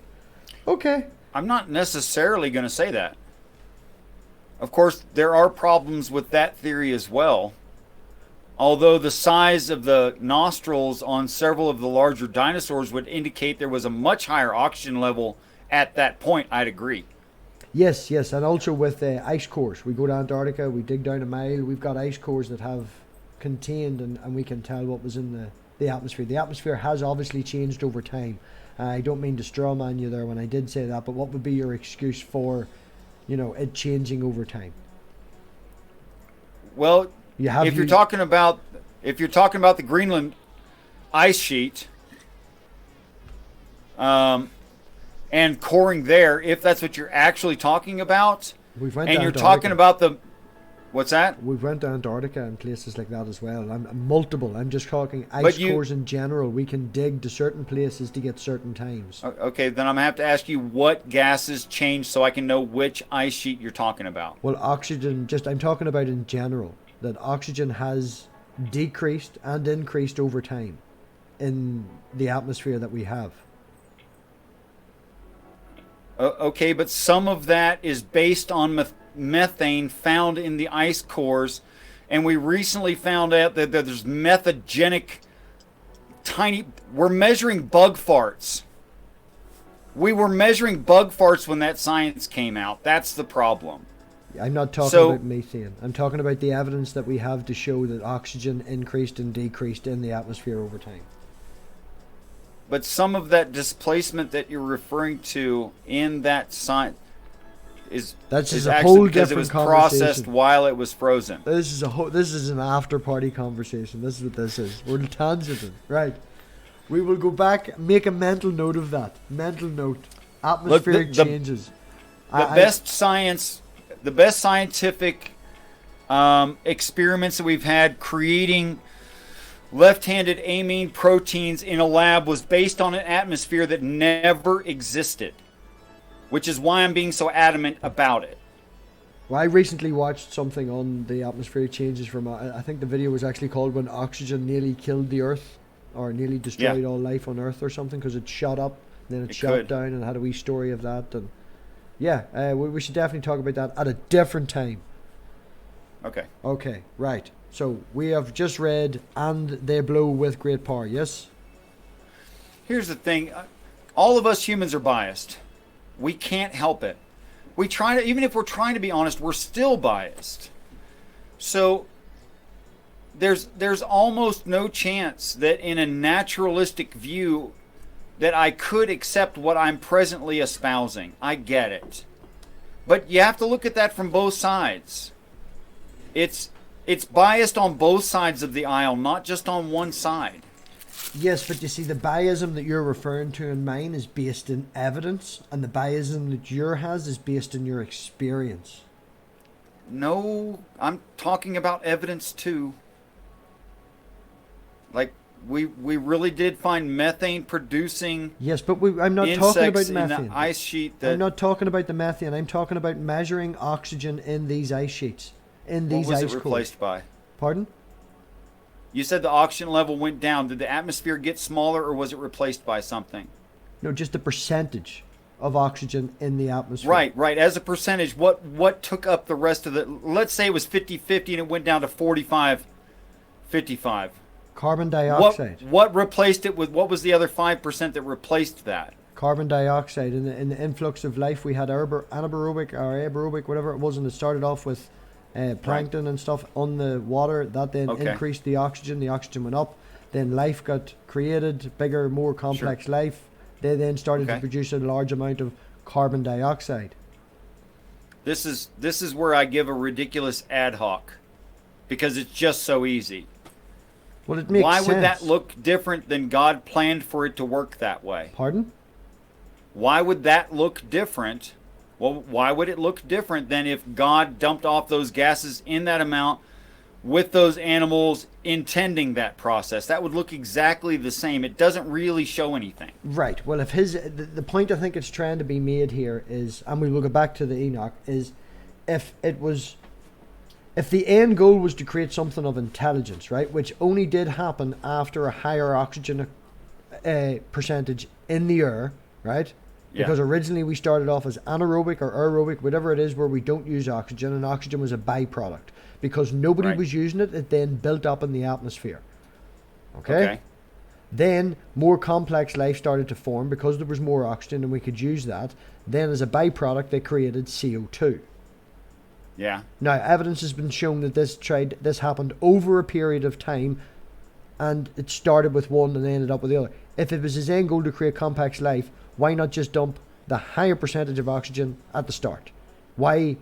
Okay. I'm not necessarily going to say that. Of course, there are problems with that theory as well. although the size of the nostrils on several of the larger dinosaurs would indicate there was a much higher oxygen level at that point, I'd agree. Yes, yes, and also with ice cores. We go to Antarctica, we dig down a mile, we've got ice cores that have contained, and we can tell what was in the atmosphere. The atmosphere has obviously changed over time. I don't mean to straw man you there when I did say that, but what would be your excuse for, it changing over time? If you're talking about the Greenland ice sheet, and coring there, if that's what you're actually talking about, and you're talking about what's that? We've went to Antarctica and places like that as well. I'm just talking ice cores in general. We can dig to certain places to get certain times. Okay, then I'm going to have to ask you what gases changed so I can know which ice sheet you're talking about. Well, oxygen, I'm talking about in general, that oxygen has decreased and increased over time in the atmosphere that we have. Okay, but some of that is based on methane found in the ice cores, and we recently found out that there's methogenic we're measuring bug farts. We were measuring bug farts when that science came out. That's the problem. I'm not talking about methane. I'm talking about the evidence that we have to show that oxygen increased and decreased in the atmosphere over time. But some of that displacement that you're referring to in that science is a whole because it was processed while it was frozen. This is an after party conversation. This is what this is. We're tangenting. Right. We will go back, make a mental note of that. Mental note. Atmospheric changes. The best scientific experiments that we've had creating left-handed amine proteins in a lab was based on an atmosphere that never existed, which is why I'm being so adamant about it. Well, I recently watched something on the atmospheric changes from, I think the video was actually called When Oxygen Nearly Killed the Earth, or nearly destroyed all life on Earth or something, because it shot up, and then it shot down, and had a wee story of that. And we should definitely talk about that at a different time. Okay, right. So we have just read, and they blow with great power, yes? Here's the thing. All of us humans are biased. We can't help it. Even if we're trying to be honest, we're still biased. So there's almost no chance that in a naturalistic view that I could accept what I'm presently espousing. I get it. But you have to look at that from both sides. It's biased on both sides of the aisle, not just on one side. Yes, but you see, the biasm that you're referring to in mine is based in evidence, and the biasm that yours has is based in your experience. No, I'm talking about evidence too. Like, we really did find methane producing. Yes, but I'm not talking about methane. In the ice sheet. I'm not talking about the methane. I'm talking about measuring oxygen in these ice sheets. What was it replaced by? Pardon? You said the oxygen level went down. Did the atmosphere get smaller, or was it replaced by something? No, just the percentage of oxygen in the atmosphere. Right. As a percentage, what took up the rest of the... Let's say it was 50-50 and it went down to 45-55. Carbon dioxide. What replaced it with... What was the other 5% that replaced that? Carbon dioxide. In the influx of life, we had anaerobic or aerobic, whatever it was, and it started off with... plankton and stuff on the water that then increased the oxygen went up, then life got created, bigger, more complex life. They then started to produce a large amount of carbon dioxide. This is where I give a ridiculous ad hoc, because it's just so easy. Well, it makes sense. Why would that look different than God planned for it to work that way? Pardon? Why would that look different? Well, why would it look different than if God dumped off those gases in that amount with those animals intending that process? That would look exactly the same. It doesn't really show anything. Right. Well, if the point I think it's trying to be made here is, and we will go back to the Enoch, is if the end goal was to create something of intelligence, right, which only did happen after a higher oxygen percentage in the air, right? Yeah. Because originally we started off as anaerobic or aerobic, whatever it is, where we don't use oxygen, and oxygen was a byproduct. Because nobody Right. was using it, it then built up in the atmosphere. Okay? Then more complex life started to form because there was more oxygen and we could use that. Then as a byproduct, they created CO2. Yeah. Now, evidence has been shown that this happened over a period of time, and it started with one and ended up with the other. If it was his end goal to create complex life, why not just dump the higher percentage of oxygen at the start? Why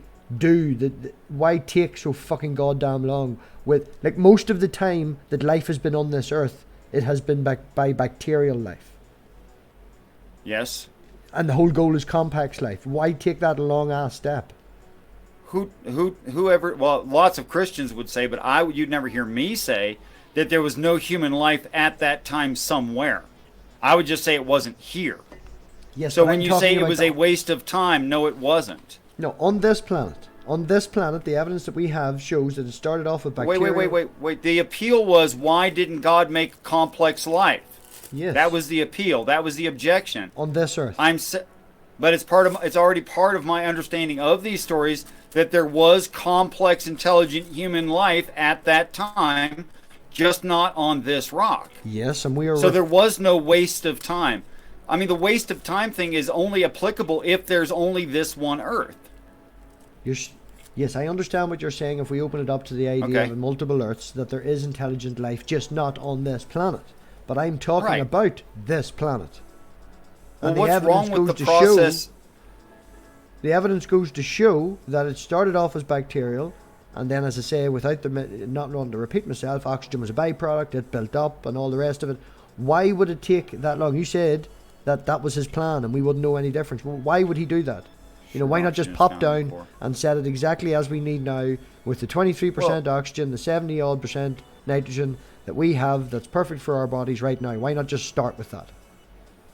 take so fucking goddamn long with, like, most of the time that life has been on this earth, it has been by bacterial life. Yes. And the whole goal is complex life. Why take that long ass step? Whoever, well, lots of Christians would say, but you'd never hear me say that there was no human life at that time somewhere. I would just say it wasn't here. Yes. So when you say it was a waste of time, no, it wasn't. No, on this planet, the evidence that we have shows that it started off with bacteria. Wait. The appeal was, why didn't God make complex life? Yes. That was the appeal. That was the objection. On this earth. But it's already part of my understanding of these stories that there was complex, intelligent human life at that time, just not on this rock. Yes, and we are. So there was no waste of time. I mean, the waste of time thing is only applicable if there's only this one Earth. Yes, I understand what you're saying. If we open it up to the idea of multiple Earths, that there is intelligent life, just not on this planet. But I'm talking about this planet. Well, and what's wrong with the process? The evidence goes to show that it started off as bacterial, and then, as I say, without not wanting to repeat myself, oxygen was a byproduct, it built up, and all the rest of it. Why would it take that long? You said that was his plan, and we wouldn't know any difference. Well, why would he do that? You know, why not just pop down and set it exactly as we need now, with the 23% oxygen, the 70-odd% nitrogen that we have, that's perfect for our bodies right now? Why not just start with that?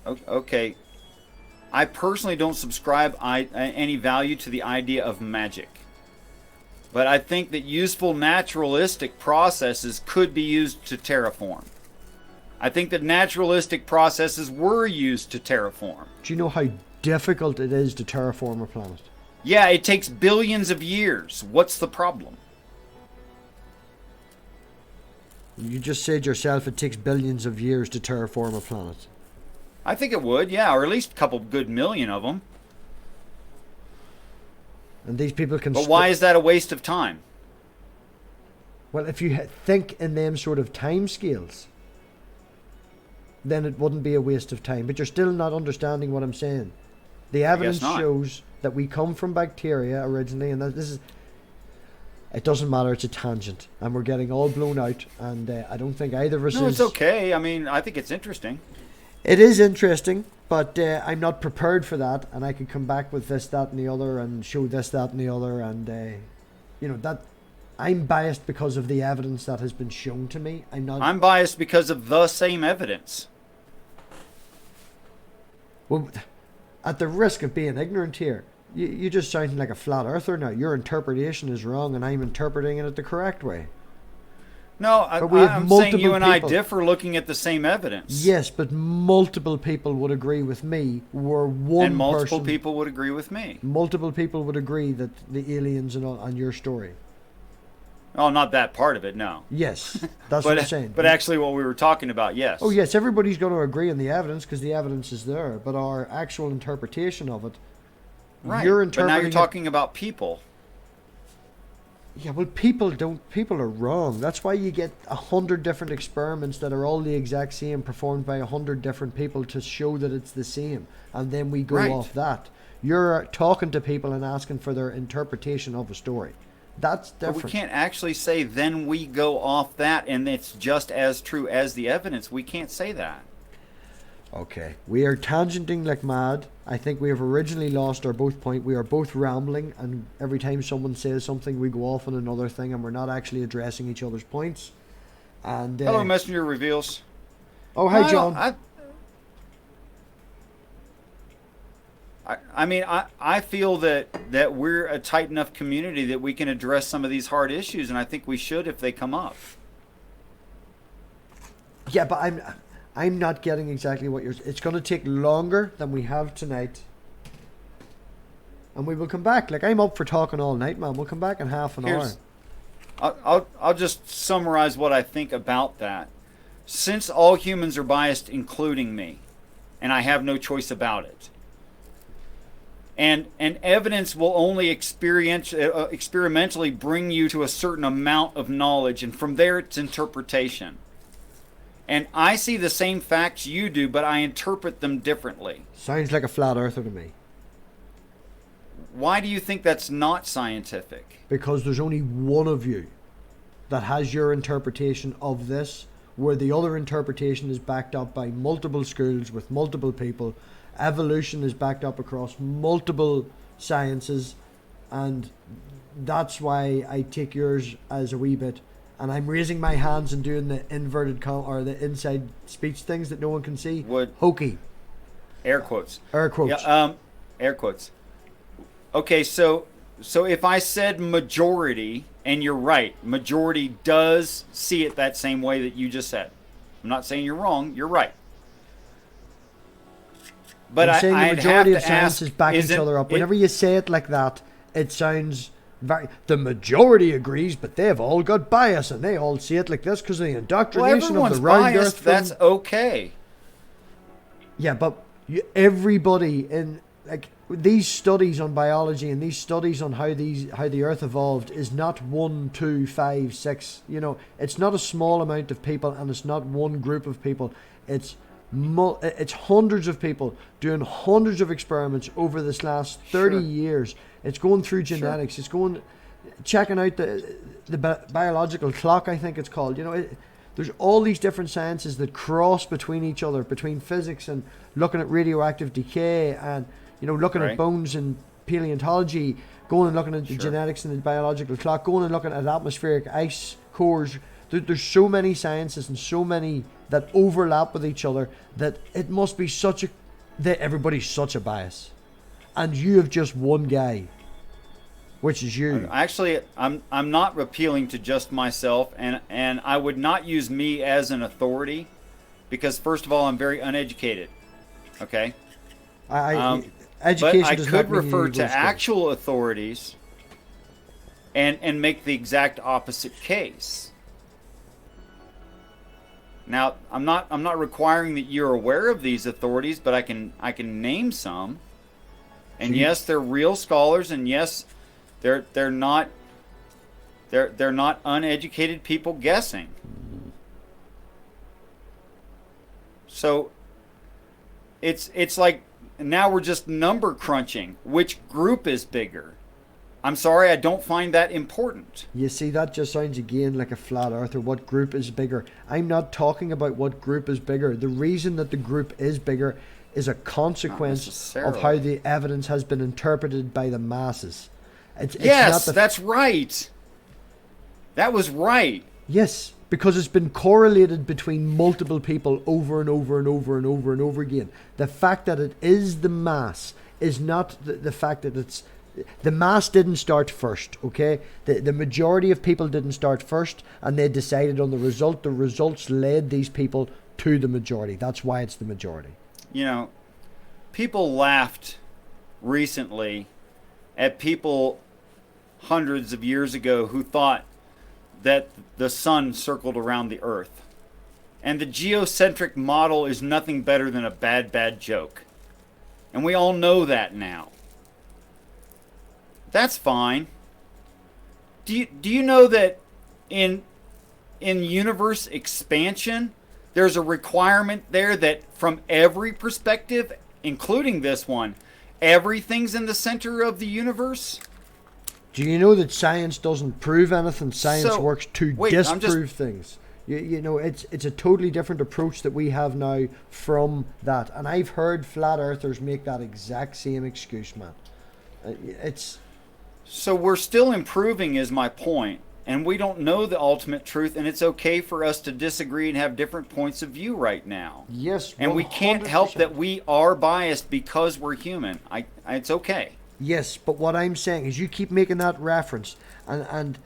Okay. I personally don't subscribe any value to the idea of magic. But I think that useful naturalistic processes could be used to terraform. I think that naturalistic processes were used to terraform. Do you know how difficult it is to terraform a planet? Yeah, it takes billions of years. What's the problem? You just said yourself it takes billions of years to terraform a planet. I think it would, yeah, or at least a couple good million of them. And these people can... But why is that a waste of time? Well, if you think in them sort of time scales, then it wouldn't be a waste of time. But you're still not understanding what I'm saying. The evidence shows that we come from bacteria originally, and that this is... It doesn't matter, it's a tangent. And we're getting all blown out, and I don't think either of us No, it's okay. I mean, I think it's interesting. It is interesting, but I'm not prepared for that, and I could come back with this, that, and the other, and show this, that, and the other, and that I'm biased because of the evidence that has been shown to me. I'm biased because of the same evidence. Well, at the risk of being ignorant here, you just sound like a flat earther now. Your interpretation is wrong, and I'm interpreting it the correct way. No, I'm saying you and I differ looking at the same evidence. Yes, but multiple people would agree with me. And multiple people would agree with me. Multiple people would agree that the aliens and your story. Oh, not that part of it, no. Yes, that's what I'm saying. But actually what we were talking about, yes. Oh, yes, everybody's going to agree on the evidence because the evidence is there. But our actual interpretation of it... Right, but now you're talking about people. Yeah, well, people are wrong. That's why you get 100 different experiments that are all the exact same, performed by 100 different people to show that it's the same. And then we go off that. You're talking to people and asking for their interpretation of a story. That's different. But we can't actually say then we go off that and it's just as true as the evidence. We can't say that. Okay. We are tangenting like mad. I think we have originally lost our both point. We are both rambling, and every time someone says something, we go off on another thing, and we're not actually addressing each other's points. And hello, Messenger Reveals. Oh, hi, John. I feel that we're a tight enough community that we can address some of these hard issues, and I think we should if they come up. Yeah, but I'm not getting exactly what you're... It's going to take longer than we have tonight. And we will come back. Like, I'm up for talking all night, man. We'll come back in half an hour. I'll just summarize what I think about that. Since all humans are biased, including me, and I have no choice about it, and evidence will only experimentally bring you to a certain amount of knowledge, and from there it's interpretation. And I see the same facts you do, but I interpret them differently. Sounds like a flat earther to me. Why do you think that's not scientific? Because there's only one of you that has your interpretation of this, where the other interpretation is backed up by multiple schools with multiple people. Evolution is backed up across multiple sciences, and that's why I take yours as a wee bit. And I'm raising my hands and doing the inverted or the inside speech things that no one can see. Hokey. Air quotes. Air quotes. Yeah, air quotes. Okay, so if I said majority, and you're right, majority does see it that same way that you just said. I'm not saying you're wrong, you're right. But I'm saying the majority of sciences back each other up. Whenever you say it like that, it sounds very... The majority agrees, but they've all got bias, and they all see it like this because of the indoctrination of the round earth. That's okay. Yeah, but everybody in... Like, these studies on biology and these studies on how the earth evolved is not 1, 2, 5, 6. You know, it's not a small amount of people, and it's not one group of people. It's hundreds of people doing hundreds of experiments over this last 30 years. It's going through genetics. It's going checking out the biological clock, I think it's called. You know, there's all these different sciences that cross between each other, between physics and looking at radioactive decay, and you know, looking at bones and paleontology, going and looking at the genetics and the biological clock, going and looking at atmospheric ice cores. There's so many sciences and so many that overlap with each other that it must be that everybody's such a bias. And you have just one guy, which is you. Actually, I'm not appealing to just myself, and I would not use me as an authority, because first of all, I'm very uneducated. Okay? Education but I does could not mean refer you to go to school. actual authorities and make the exact opposite case. Now, I'm not requiring that you're aware of these authorities, but I can name some. And yes, they're real scholars, and yes, they're not uneducated people guessing. So it's like now we're just number crunching. Which group is bigger? I'm sorry, I don't find that important. You see, that just sounds again like a flat earther. What group is bigger? I'm not talking about what group is bigger. The reason that the group is bigger is a consequence of how the evidence has been interpreted by the masses. Yes, that's right. That was right. Yes, because it's been correlated between multiple people over and over and over and over and over again. The fact that it is the mass is not the fact that it's... The mass didn't start first, okay? The majority of people didn't start first, and they decided on the result. The results led these people to the majority. That's why it's the majority. You know, people laughed recently at people hundreds of years ago who thought that the sun circled around the earth. And the geocentric model is nothing better than a bad joke. And we all know that now. That's fine. Do you know that in universe expansion, there's a requirement there that from every perspective, including this one, everything's in the center of the universe? Do you know that science doesn't prove anything? Science works to disprove things. You know, it's a totally different approach that we have now from that. And I've heard flat earthers make that exact same excuse, man. So we're still improving is my point, and we don't know the ultimate truth, and it's okay for us to disagree and have different points of view right now. Yes, 100%. And we can't help that we are biased because we're human. It's okay. Yes, but what I'm saying is you keep making that reference, and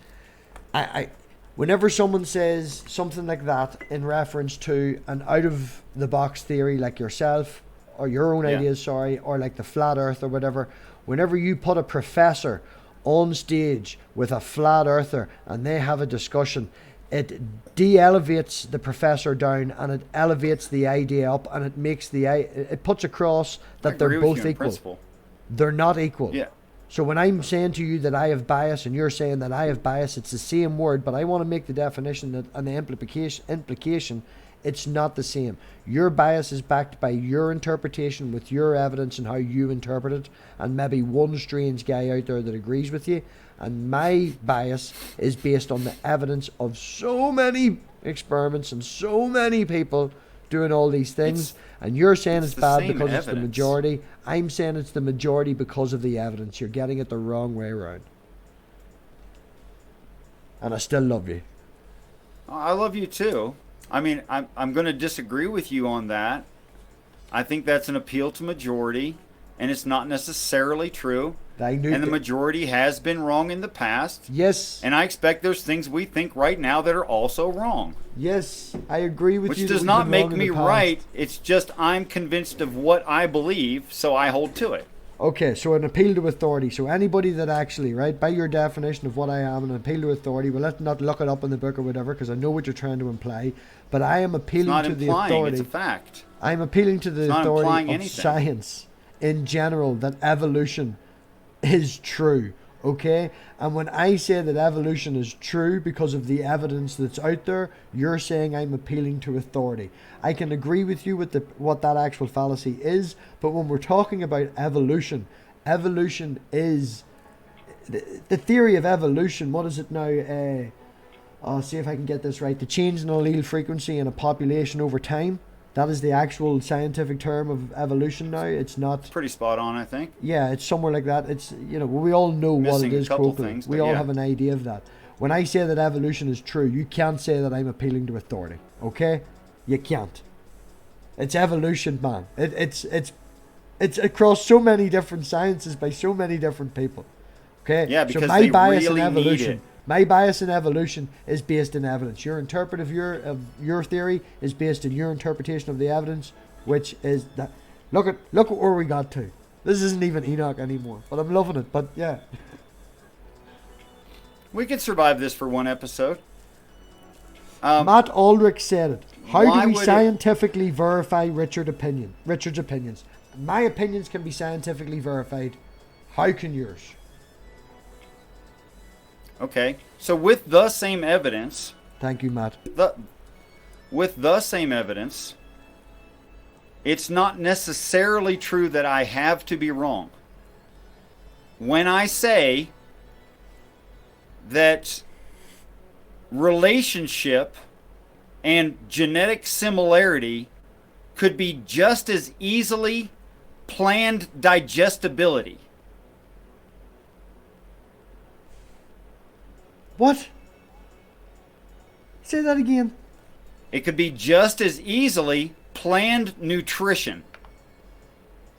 whenever someone says something like that in reference to an out-of-the-box theory like yourself, or your own ideas, sorry, or like the flat earth or whatever, whenever you put a professor on stage with a flat earther and they have a discussion, it de-elevates the professor down and it elevates the idea up, and it puts across that they're both equal. They're not equal. Yeah. So when I'm saying to you that I have bias and you're saying that I have bias, it's the same word, but I want to make the definition that, and the implication, it's not the same. Your bias is backed by your interpretation with your evidence and how you interpret it, and maybe one strange guy out there that agrees with you. And my bias is based on the evidence of so many experiments and so many people doing all these things. And you're saying it's bad because it's the majority. I'm saying it's the majority because of the evidence. You're getting it the wrong way around. And I still love you. I love you too. I mean, I'm going to disagree with you on that. I think that's an appeal to majority, and it's not necessarily true. And the majority has been wrong in the past. Yes. And I expect there's things we think right now that are also wrong. Yes, I agree with you. Which does not make me right. It's just I'm convinced of what I believe, so I hold to it. Okay, so an appeal to authority. So anybody that actually, right, by your definition of what I am, an appeal to authority, well, let's not look it up in the book or whatever, because I know what you're trying to imply, but I am appealing to the authority. It's a fact. I'm appealing to the authority of science in general, that evolution is true, okay? And when I say that evolution is true because of the evidence that's out there, you're saying I'm appealing to authority. I can agree with you with what that actual fallacy is, but when we're talking about evolution is the theory of evolution. What is it now? I'll see if I can get this right. The change in allele frequency in a population over time. That is the actual scientific term of evolution now. It's not... It's pretty spot on, I think. Yeah, it's somewhere like that. It's, you know, we all know what it is. We all have an idea of that. When I say that evolution is true, you can't say that I'm appealing to authority. Okay? You can't. It's evolution, man. It's across so many different sciences by so many different people. Okay? Yeah, because so my bias really in evolution... My bias in evolution is based in evidence. Your interpretation of your theory is based in your interpretation of the evidence, which is that. Look at where we got to. This isn't even Enoch anymore, but I'm loving it. But yeah, we could survive this for one episode. Matt Aldrich said it. How do we scientifically verify Richard's opinions? My opinions can be scientifically verified. How can yours? Okay, so with the same evidence... Thank you, Matt. With the same evidence, it's not necessarily true that I have to be wrong. When I say that relationship and genetic similarity could be just as easily planned digestibility. What? Say that again. It could be just as easily planned nutrition.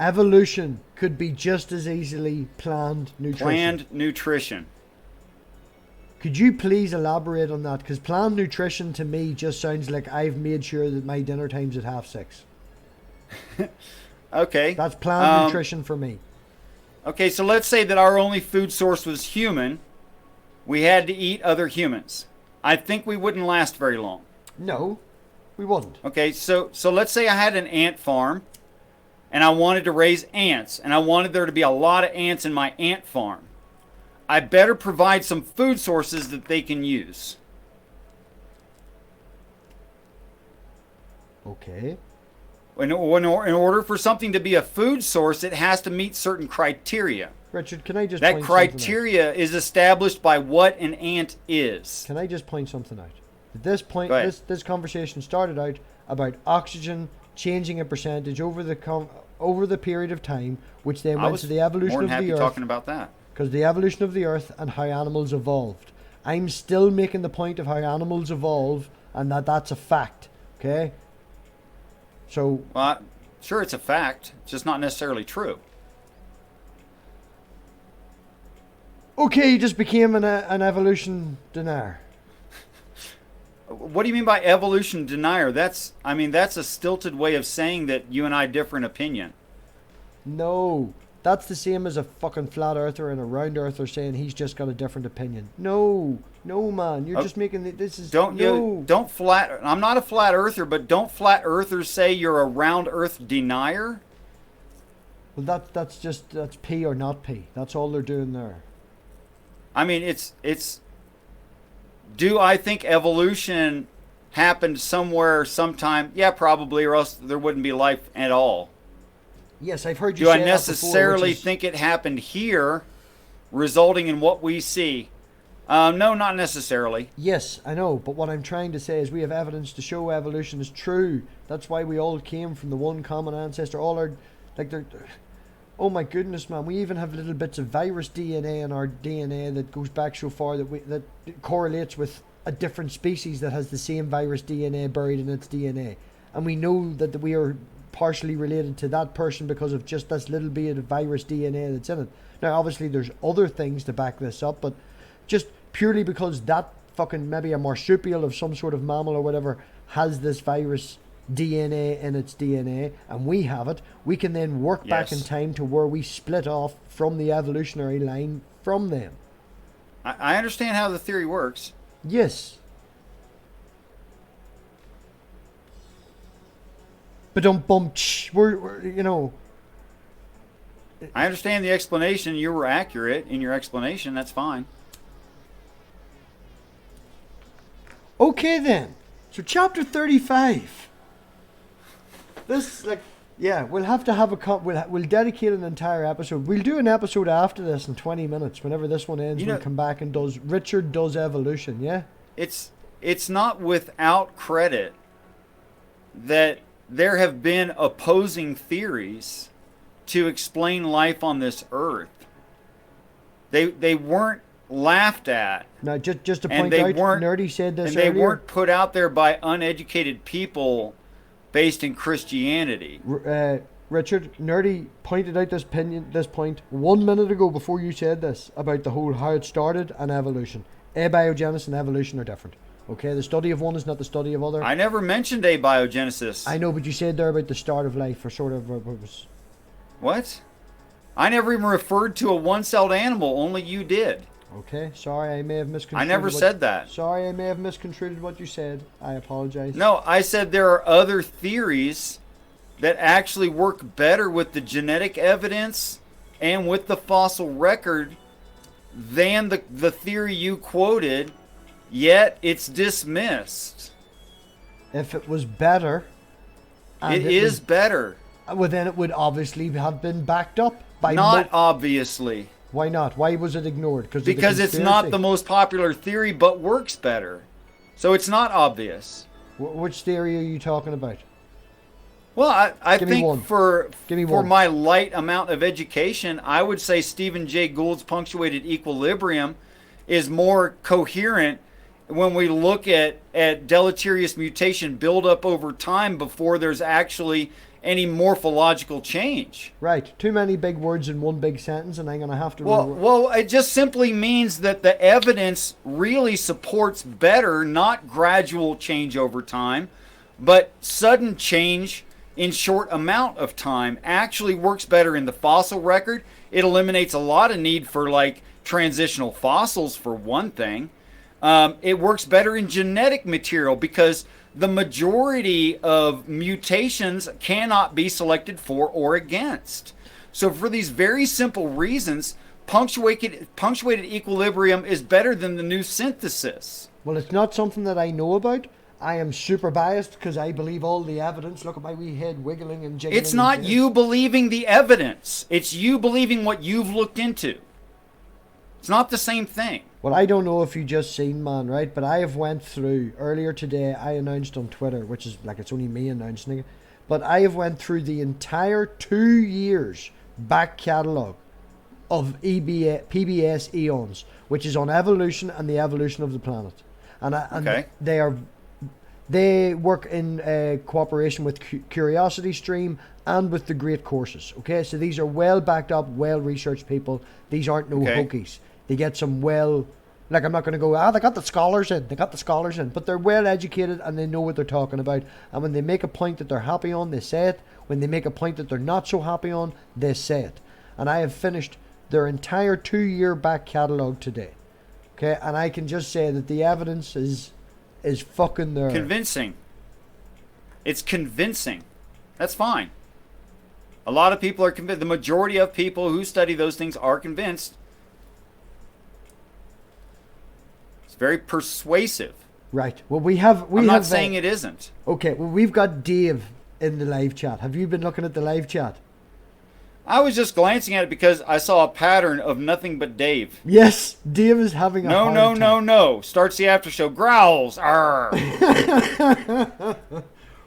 Evolution could be just as easily planned nutrition. Planned nutrition. Could you please elaborate on that? Because planned nutrition to me just sounds like I've made sure that my dinner time's at 6:30. Okay. That's planned nutrition for me. Okay, so let's say that our only food source was human. We had to eat other humans. I think we wouldn't last very long. No, we wouldn't. Okay, so let's say I had an ant farm, and I wanted to raise ants, and I wanted there to be a lot of ants in my ant farm. I better provide some food sources that they can use. Okay. In order for something to be a food source, it has to meet certain criteria. Richard, can I just that criteria is established by what an ant is. Can I just point something out? At this point, this conversation started out about oxygen changing a percentage over the period of time, which then went to the evolution of the Earth. I was more than happy talking about that. Because the evolution of the Earth and how animals evolved. I'm still making the point of how animals evolve, and that's a fact. Okay. So. Well, sure, it's a fact. It's just not necessarily true. Okay, you just became an evolution denier. What do you mean by evolution denier? That's a stilted way of saying that you and I differ in opinion. No. That's the same as a fucking flat earther and a round earther saying he's just got a different opinion. No. No, man. You're just making this is I'm not a flat earther, but don't flat earthers say you're a round earth denier? Well, that's P or not P. That's all they're doing there. I mean, it's. Do I think evolution happened somewhere, sometime? Yeah, probably, or else there wouldn't be life at all. Yes, I've heard you say say that before. Do I necessarily think it happened here, resulting in what we see? No, not necessarily. Yes, I know, but what I'm trying to say is we have evidence to show evolution is true. That's why we all came from the one common ancestor. All our, they're oh my goodness, man! We even have little bits of virus DNA in our DNA that goes back so far that correlates with a different species that has the same virus DNA buried in its DNA, and we know that we are partially related to that person because of just this little bit of virus DNA that's in it. Now, obviously, there's other things to back this up, but just purely because that fucking maybe a marsupial of some sort of mammal or whatever has this virus DNA in its DNA, and we have it, we can then work back in time to where we split off from the evolutionary line from them. I understand how the theory works. Yes. But don't bump. We're you know. I understand the explanation. You were accurate in your explanation. That's fine. Okay then. So chapter 35. This we'll have to have we'll dedicate an entire episode. We'll do an episode after this in 20 minutes. Whenever this one ends, we'll come back and Richard does evolution. Yeah. It's not without credit that there have been opposing theories to explain life on this earth. They weren't laughed at. Now, just to point out, Nerdy said this earlier. And they weren't put out there by uneducated people based in Christianity. Richard, Nerdy pointed out this point 1 minute ago before you said this about the whole how it started and evolution. Abiogenesis and evolution are different. Okay, the study of one is not the study of other. I never mentioned abiogenesis. I know, but you said there about the start of life or sort of. What? I never even referred to a one-celled animal. Only you did. Okay, sorry, I may have misconstrued. I never said that. Sorry, I may have misconstrued what you said. I apologize. No, I said there are other theories that actually work better with the genetic evidence and with the fossil record than the theory you quoted, yet it's dismissed. If it was better... It is better. Well, then it would obviously have been backed up by... Not obviously. Why not? Why was it ignored? Because it's not the most popular theory, but works better. So it's not obvious. Which theory are you talking about? Well, I think for my light amount of education, I would say Stephen Jay Gould's punctuated equilibrium is more coherent when we look at deleterious mutation build up over time before there's actually any morphological change. Right. Too many big words in one big sentence, and I'm going to have to... Well, it just simply means that the evidence really supports better, not gradual change over time, but sudden change in short amount of time actually works better in the fossil record. It eliminates a lot of need for transitional fossils for one thing. It works better in genetic material because the majority of mutations cannot be selected for or against. So for these very simple reasons, punctuated equilibrium is better than the new synthesis. Well, it's not something that I know about. I am super biased because I believe all the evidence. Look at my wee head wiggling and jiggling. It's not you believing the evidence. It's you believing what you've looked into. It's not the same thing. Well, I don't know if you just seen, man, right? But I have went through, earlier today, I announced on Twitter, which is it's only me announcing it, but I have went through the entire 2 years back catalogue of PBS eons, which is on evolution and the evolution of the planet. And they work in cooperation with Curiosity Stream and with the Great Courses. Okay, so these are well backed up, well researched people. These aren't no hokies. They get some well Like, I'm not going to go, they got the scholars in. They got the scholars in. But they're well educated and they know what they're talking about. And when they make a point that they're happy on, they say it. When they make a point that they're not so happy on, they say it. And I have finished their entire 2-year back catalogue today. Okay? And I can just say that the evidence is fucking there. Convincing. It's convincing. That's fine. A lot of people are convinced. The majority of people who study those things are convinced. It's very persuasive. Right. Well, I'm not saying it isn't. Okay. Well, we've got Dave in the live chat. Have you been looking at the live chat? I was just glancing at it because I saw a pattern of nothing but Dave. Yes, Dave is having a hard time. No. Starts the after show. Growls. Arr.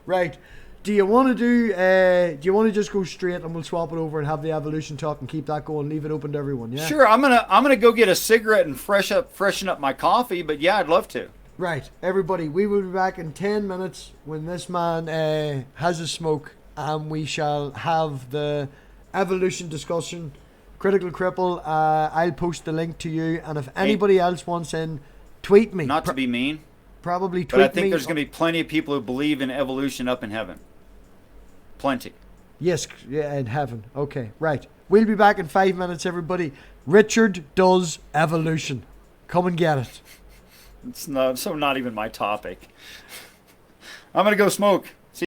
Right. Do you want to just go straight and we'll swap it over and have the evolution talk and keep that going, leave it open to everyone, yeah? Sure, I'm gonna go get a cigarette and freshen up my coffee, but yeah, I'd love to. Right, everybody, we will be back in 10 minutes when this man has a smoke and we shall have the evolution discussion. Critical Cripple, I'll post the link to you, and if anybody else wants in, tweet me. Not to be mean. Probably tweet me. But I think there's going to be plenty of people who believe in evolution up in heaven. Plenty. Yes, yeah, in heaven. Okay, right. We'll be back in 5 minutes, everybody. Richard does evolution. Come and get it. It's not even my topic. I'm going to go smoke.